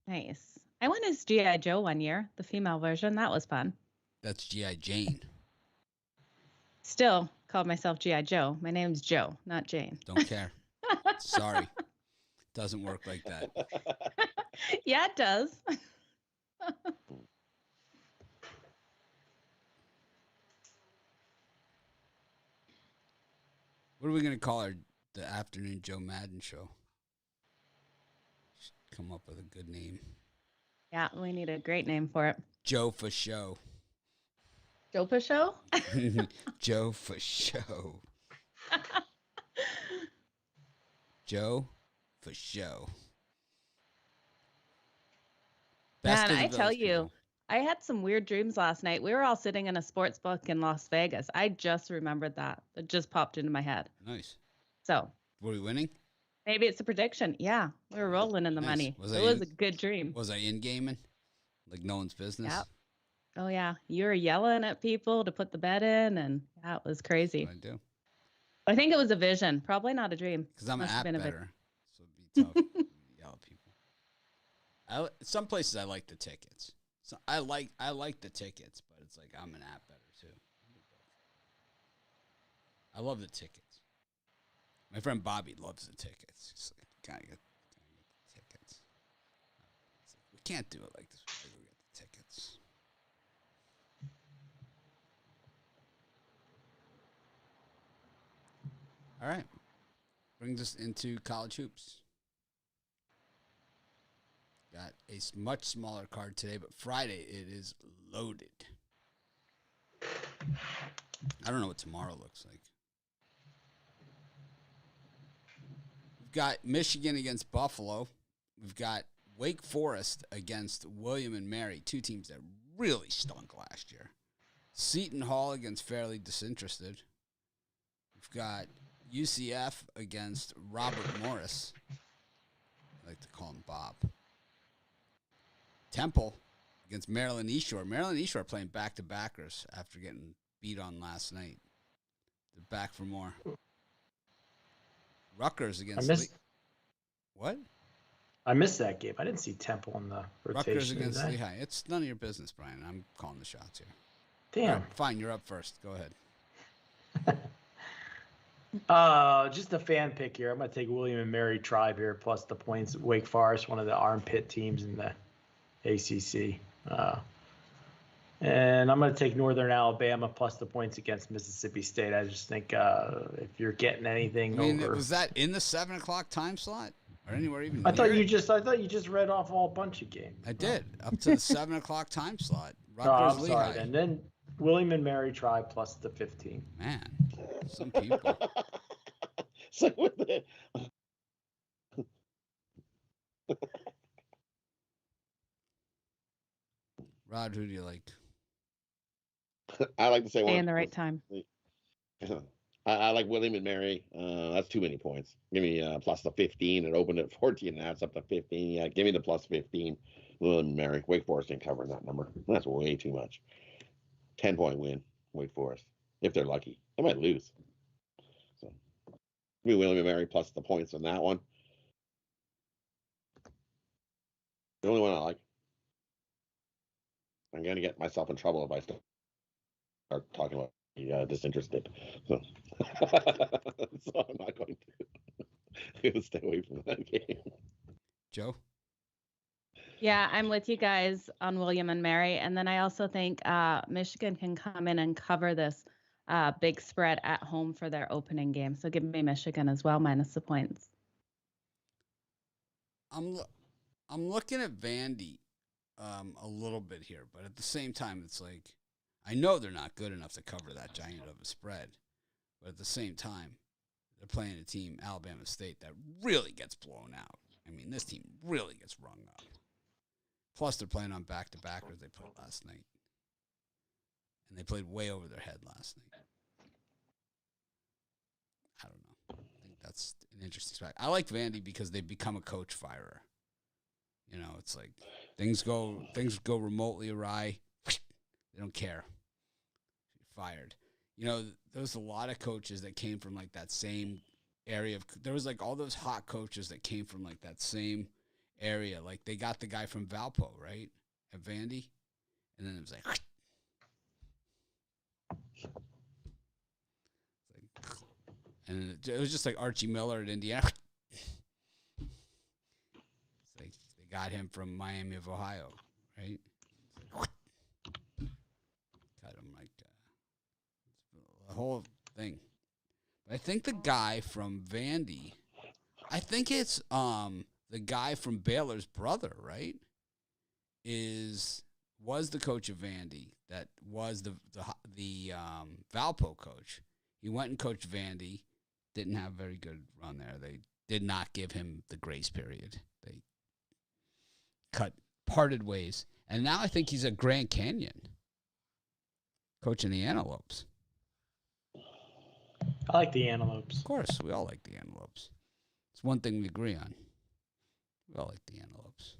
Nice. I went as G.I. Joe one year, the female version. That was fun. That's G.I. Jane. Still called myself G.I. Joe. My name's Joe, not Jane. Don't care. Sorry. Doesn't work like that. Yeah, it does. What are we going to call the afternoon Joe Madden show? Should come up with a good name. Yeah, we need a great name for it. Joe for show. Joe Show? Joe for show. Joe for show. Best Man, of the I tell village you, people. I had some weird dreams last night. We were all sitting in a sports book in Las Vegas. I just remembered that. It just popped into my head. Nice. So Were we winning? maybe it's a prediction. Yeah, we were rolling in the Nice. money. Was it I was in- a good dream. Was I in gaming? Like no one's business? Yep. Oh, yeah. You were yelling at people to put the bet in, and that was crazy. That's what I do. I think it was a vision, probably not a dream. Because I'm an Must have app been a bit- better. So it'd be tough to yell at people. Some places I like the tickets. So I like the tickets, but it's like I'm an app better too. I love the tickets. My friend Bobby loves the tickets. He's like, gotta get the tickets. It's like, we can't do it like this. We gotta go get the tickets. All right. Brings us into college hoops. Got a much smaller card today, but Friday it is loaded. I don't know what tomorrow looks like. We've got Michigan against Buffalo. We've got Wake Forest against William and Mary, two teams that really stunk last year. Seton Hall against Fairleigh Disinterested. We've got UCF against Robert Morris. I like to call him Bob. Temple against Maryland East Shore. Maryland East Shore playing back-to-backers after getting beat on last night. They're back for more. Rutgers against... What? I missed that game. I didn't see Temple in the rotation. Rutgers against today. Lehigh. It's none of your business, Brian. I'm calling the shots here. Damn. All right, fine, you're up first. Go ahead. Just a fan pick here. I'm going to take William and Mary Tribe here plus the points. Wake Forest, one of the armpit teams in the ACC. And I'm going to take Northern Alabama plus the points against Mississippi State. I just think if you're getting anything over, was that in the 7 o'clock time slot or anywhere even? I thought you just read off all bunch of games. I did up to the 7 o'clock time slot. Oh, I'm sorry. And then William and Mary Tribe plus the 15. Man, some people. So with the Rod, who do you like? I like to say Stay one in the right time. I like William and Mary. That's too many points. Give me plus the 15. It opened at 14 and that's up to 15. Yeah, give me the plus 15. William and Mary. Wake Forest ain't covering that number. That's way too much. 10-point win. Wake Forest. If they're lucky. They might lose. So give me William and Mary plus the points on that one. The only one I like. I'm gonna get myself in trouble if I start talking about disinterested. So, so I'm not going to stay away from that game. Joe? Yeah, I'm with you guys on William and Mary. And then I also think Michigan can come in and cover this big spread at home for their opening game. So give me Michigan as well, minus the points. I'm looking at Vandy a little bit here, but at the same time, it's like I know they're not good enough to cover that giant of a spread, but at the same time, they're playing a team, Alabama State, that really gets blown out. I mean, this team really gets rung up. Plus, they're playing on back-to-backers they played last night, and they played way over their head last night. I don't know. I think that's an interesting spot. I like Vandy because they've become a coach firer. You know, it's like things go remotely awry. They don't care. You're fired. You know, there was a lot of coaches that came from like that same area of. There was like all those hot coaches that came from like that same area. Like they got the guy from Valpo, right, at Vandy, and then it was like. And it was just like Archie Miller at Indiana. It's like they got him from Miami of Ohio, right? Got him like the whole thing. But I think the guy from Vandy, I think it's the guy from Baylor's brother, right? Was the coach of Vandy that was the Valpo coach. He went and coached Vandy. Didn't have a very good run there. They did not give him the grace period. They parted ways. And now I think he's at Grand Canyon coaching the Antelopes. I like the Antelopes. Of course, we all like the Antelopes. It's one thing we agree on. We all like the Antelopes.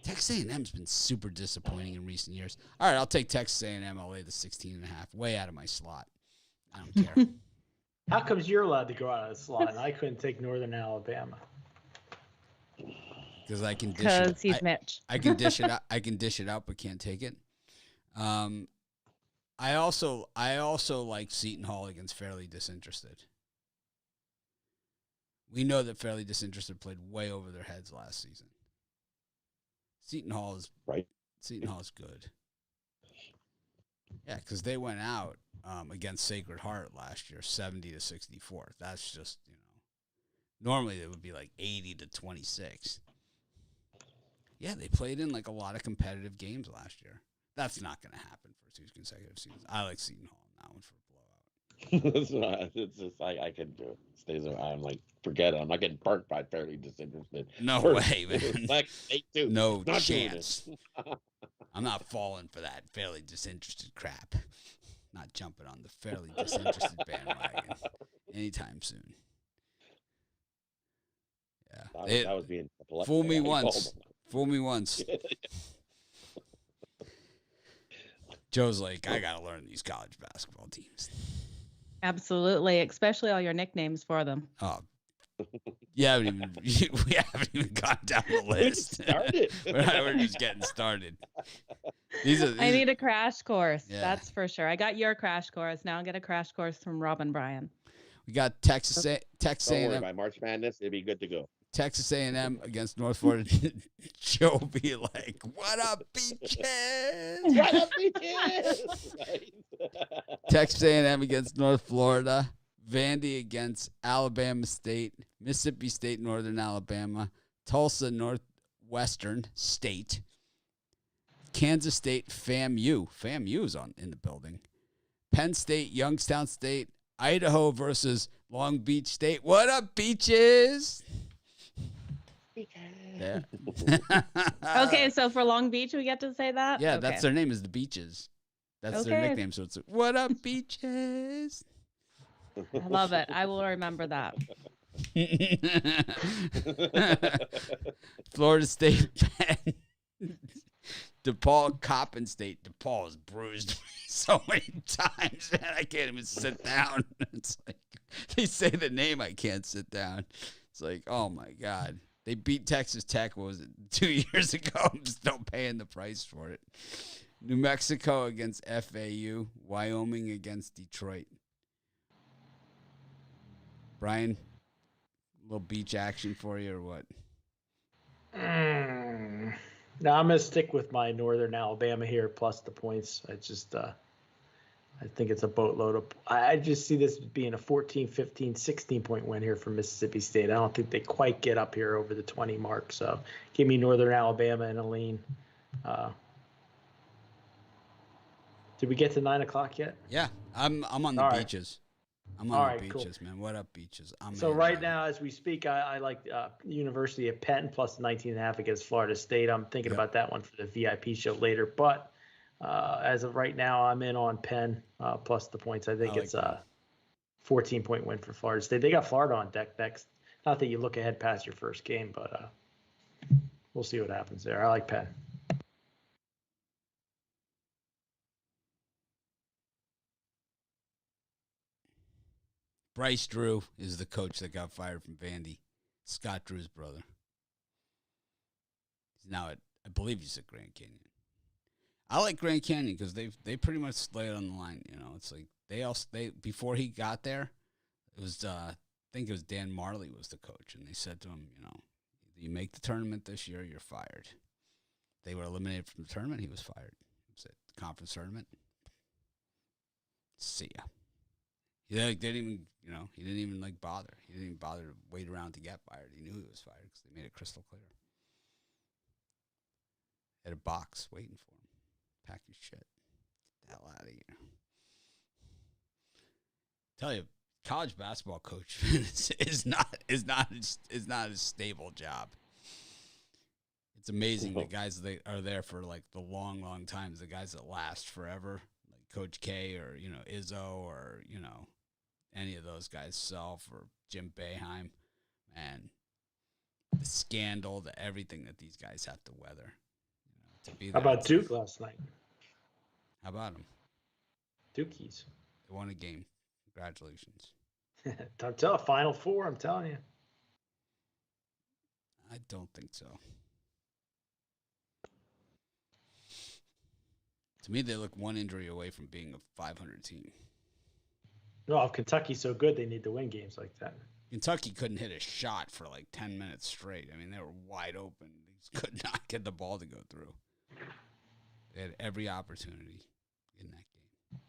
Texas A&M's been super disappointing in recent years. All right, I'll take Texas A&M. I'll lay the 16.5. Way out of my slot. I don't care. How comes you're allowed to go out of the slot and I couldn't take Northern Alabama? Because I can dish Because it. he's Mitch. I can dish it out. I can dish it out, but can't take it. I also like Seton Hall against Fairly Disinterested. We know that Fairly Disinterested played way over their heads last season. Seton Hall is right. Seton Hall is good. Yeah, because they went out against Sacred Heart last year, 70-64. That's just, normally it would be like 80-26. Yeah, they played in like a lot of competitive games last year. That's not going to happen for 2 consecutive seasons. I like Seton Hall in that one for a blowout. That's right. It's just I can do it. Stays around. I'm like, forget it. I'm not getting parked by Fairly Disinterested. No way, man. Like, no not chance. I'm not falling for that Fairly Disinterested crap. Not jumping on the Fairly Disinterested bandwagon anytime soon. Yeah, that was being fool me once. Fool me once. Joe's like, I gotta learn these college basketball teams. Absolutely, especially all your nicknames for them. Oh, Yeah, we haven't even gone down the list. Started. We're just getting started. I need a crash course. Yeah. That's for sure. I got your crash course. Now I'll get a crash course from Rob and Brian. We got Texas Don't worry, A&M. by March Madness, it'll be good to go. Texas A&M against North Florida. Joe be like, "What up, beaches? What up, bitches?" Texas A&M against North Florida. Vandy against Alabama State. Mississippi State, Northern Alabama. Tulsa, Northwestern State. Kansas State, FAMU. FAMU's in the building. Penn State, Youngstown State. Idaho versus Long Beach State. What up, beaches? Yeah. Okay, so for Long Beach, we get to say that? Yeah, okay. that's their name is the Beaches. That's their Okay. nickname. So it's what up, beaches? I love it. I will remember that. Florida State, Penn. DePaul, Coppin State. DePaul has bruised me so many times, man. I can't even sit down. It's like they say the name, I can't sit down. It's like, oh my God. They beat Texas Tech, what was it, 2 years ago? I'm still paying the price for it. New Mexico against FAU. Wyoming against Detroit. Brian, a little beach action for you or what? No, I'm going to stick with my Northern Alabama here plus the points. I just I think it's a boatload of – I just see this being a 14, 15, 16-point win here for Mississippi State. I don't think they quite get up here over the 20 mark. So give me Northern Alabama and a lean. Did we get to 9 o'clock yet? Yeah, I'm on the All right. beaches. I'm on All the right, cool. beaches, man. What up, beaches? So right now, as we speak, I like University of Penn plus 19.5 against Florida State. I'm thinking Yep. about that one for the VIP show later. But as of right now, I'm in on Penn plus the points. I think I like it's a 14-point win for Florida State. They got Florida on deck next. Not that you look ahead past your first game, but we'll see what happens there. I like Penn. Bryce Drew is the coach that got fired from Vandy. Scott Drew's brother. He's now I believe he's at Grand Canyon. I like Grand Canyon because they pretty much lay it on the line. You know, it's like they before he got there, it was I think it was Dan Marley was the coach, and they said to him, you know, you make the tournament this year, you're fired. They were eliminated from the tournament. He was fired. It was at the conference tournament. See ya. He didn't even, you know, he didn't even like bother. He didn't even bother to wait around to get fired. He knew he was fired because they made it crystal clear. Had a box waiting for him. Pack your shit. Get the hell out of here. Tell you, college basketball coach is not a stable job. It's amazing the guys that are there for like the long times. The guys that last forever, like Coach K or you know Izzo or you know any of those guys, Self or Jim Boeheim, and the scandal, the everything that these guys have to weather. You know, to be How about Duke last night? How about them? Dukies. They won a game. Congratulations. Don't tell. Final Four, I'm telling you. I don't think so. To me, they look one injury away from being a 500 team. No, if Kentucky's so good, they need to win games like that. Kentucky couldn't hit a shot for like 10 minutes straight. I mean, they were wide open. They just could not get the ball to go through. They had every opportunity in that game.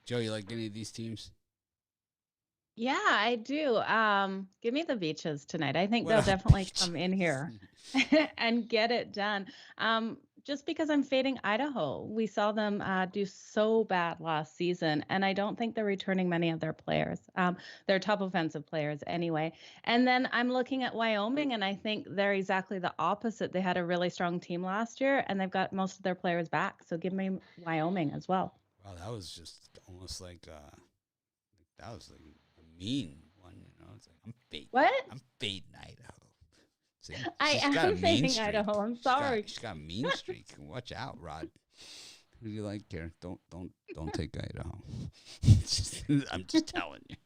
Joe, you like any of these teams? Yeah, I do. Give me the beaches tonight. I think Well, they'll definitely beaches. come in here and get it done. Just because I'm fading Idaho. We saw them do so bad last season, and I don't think they're returning many of their players. Their top offensive players anyway. And then I'm looking at Wyoming, and I think they're exactly the opposite. They had a really strong team last year, and they've got most of their players back. So give me Wyoming as well. Wow, that was just almost like that was like a mean one, you know. It's like I'm fading Idaho. See, I she's got a am mean fading streak. Idaho. I'm sorry. She's got a mean streak. Watch out, Rod. Who do you like here? Don't take Idaho. I'm just telling you.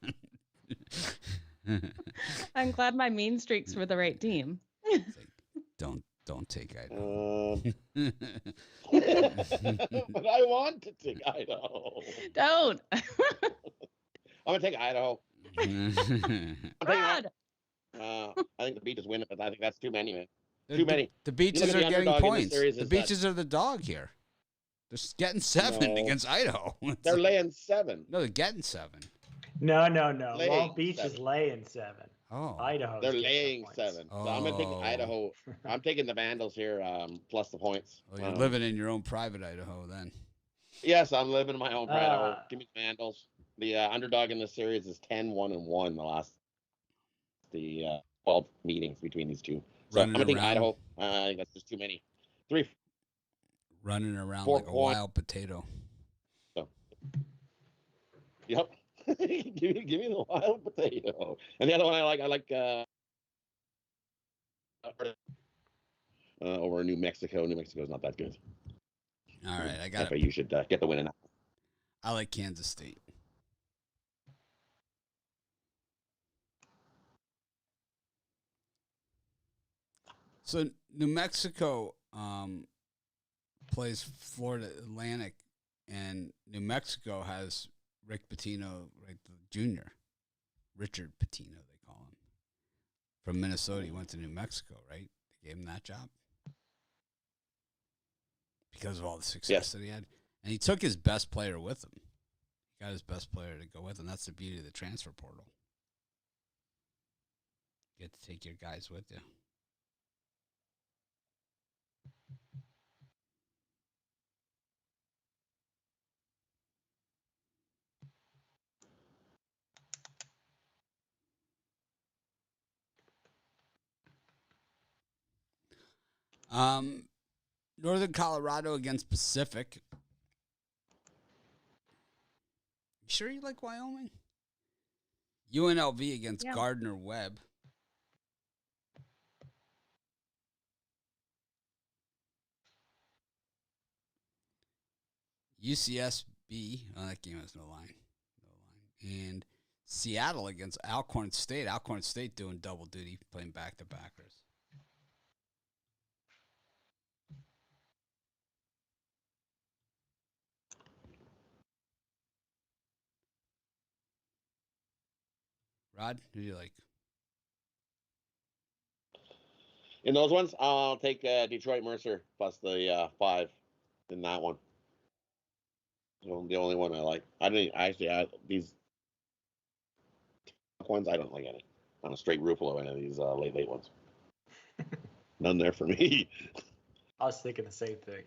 I'm glad my mean streaks were the right team. It's like, don't take Idaho. But I want to take Idaho. Don't. I'm gonna take Idaho. Rod. I think the Beaches win it, but I think that's too many, man. Too many. The Beaches at are the getting underdog in points. this series The is Beaches are the dog here. They're getting 7 No. against Idaho. They're laying 7. No, they're getting 7. No. Laying Long Beach 7. is laying 7. Oh, Idaho. They're laying 7. So I'm gonna take Oh. Idaho. I'm taking the Vandals here, plus the points. Well, you're living in your own private Idaho then. Yes, I'm living in my own Idaho. Give me the Vandals. The underdog in this series is 10-1-1 the 12 meetings between these two. So I'm gonna take Idaho. I think that's just too many. 3 running around 4 like a wild potato. So. Yep. give me the wild potato. And the other one I like over in New Mexico. New Mexico's not that good. All right, I got it. it. You should get the win in that. I like Kansas State. So New Mexico plays Florida Atlantic, and New Mexico has Rick Pitino, right, the junior, Richard Pitino, they call him, from Minnesota. He went to New Mexico, right? They gave him that job because of all the success that he had, and he took his best player with him. He got his best player to go with him. That's the beauty of the transfer portal. You get to take your guys with you. Northern Colorado against Pacific. You sure you like Wyoming? UNLV against Gardner Webb. UCSB. Oh, that game has no line. And Seattle against Alcorn State. Alcorn State doing double duty, playing back-to-backers. Rod, who do you like? In those ones, I'll take Detroit Mercer plus the 5 in that one. The only one I like. These ones I don't like any. On a straight Ruffalo any of these late ones. None there for me. I was thinking the same thing.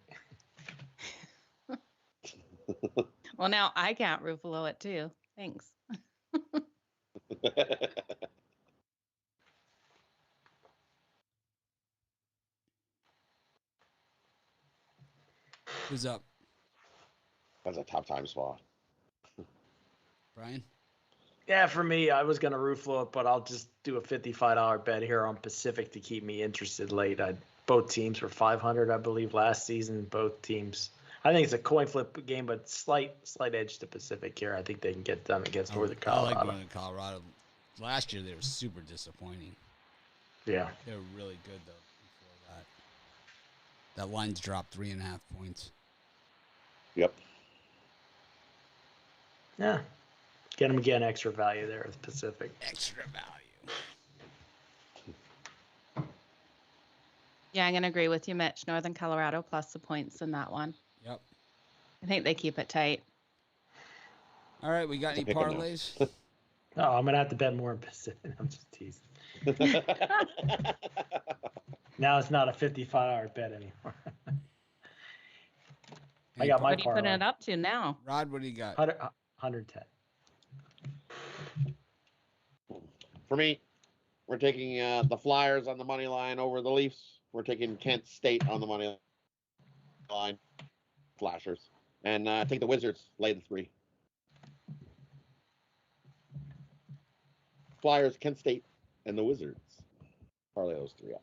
Well, now I can't Ruffalo it too. Thanks. Who's up? That's a top time spot. Brian? Yeah, for me, I was going to Ruffalo it, but I'll just do a $55 bet here on Pacific to keep me interested late. Both teams were 500, I believe, last season. Both teams. I think it's a coin flip game, but slight edge to Pacific here. I think they can get done against Northern Colorado. I like Northern Colorado. Last year, they were super disappointing. Yeah. They were really good, though, before that. That line's dropped 3.5 points. Yep. Yeah. Get them again, extra value there with Pacific. Extra value. Yeah, I'm going to agree with you, Mitch. Northern Colorado plus the points in that one. Yep. I think they keep it tight. All right, we got any parlays? No, I'm going to have to bet more in Pacific. I'm just teasing. Now it's not a $55 bet anymore. I got my What are you putting it up to now? Rod, what do you got? 110. For me, we're taking the Flyers on the money line over the Leafs. We're taking Kent State on the money line. Flashers. And take the Wizards, lay the 3. Flyers, Kent State, and the Wizards. Parlay those 3 up.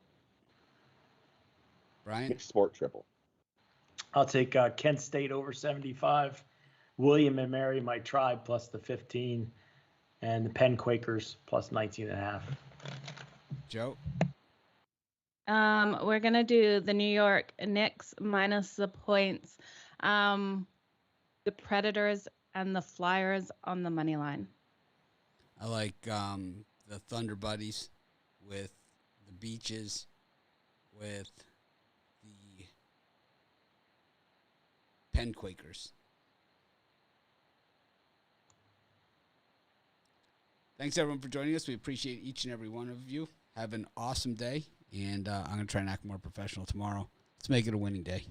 Brian? Mixed sport triple. I'll take Kent State over 75. William and Mary, my tribe, plus the 15. And the Penn Quakers, plus 19.5. Joe? We're going to do the New York Knicks minus the points. The Predators and the Flyers on the money line. I like the Thunder Buddies with the Beaches, with the Penn Quakers. Thanks, everyone, for joining us. We appreciate each and every one of you. Have an awesome day, and I'm going to try and act more professional tomorrow. Let's make it a winning day.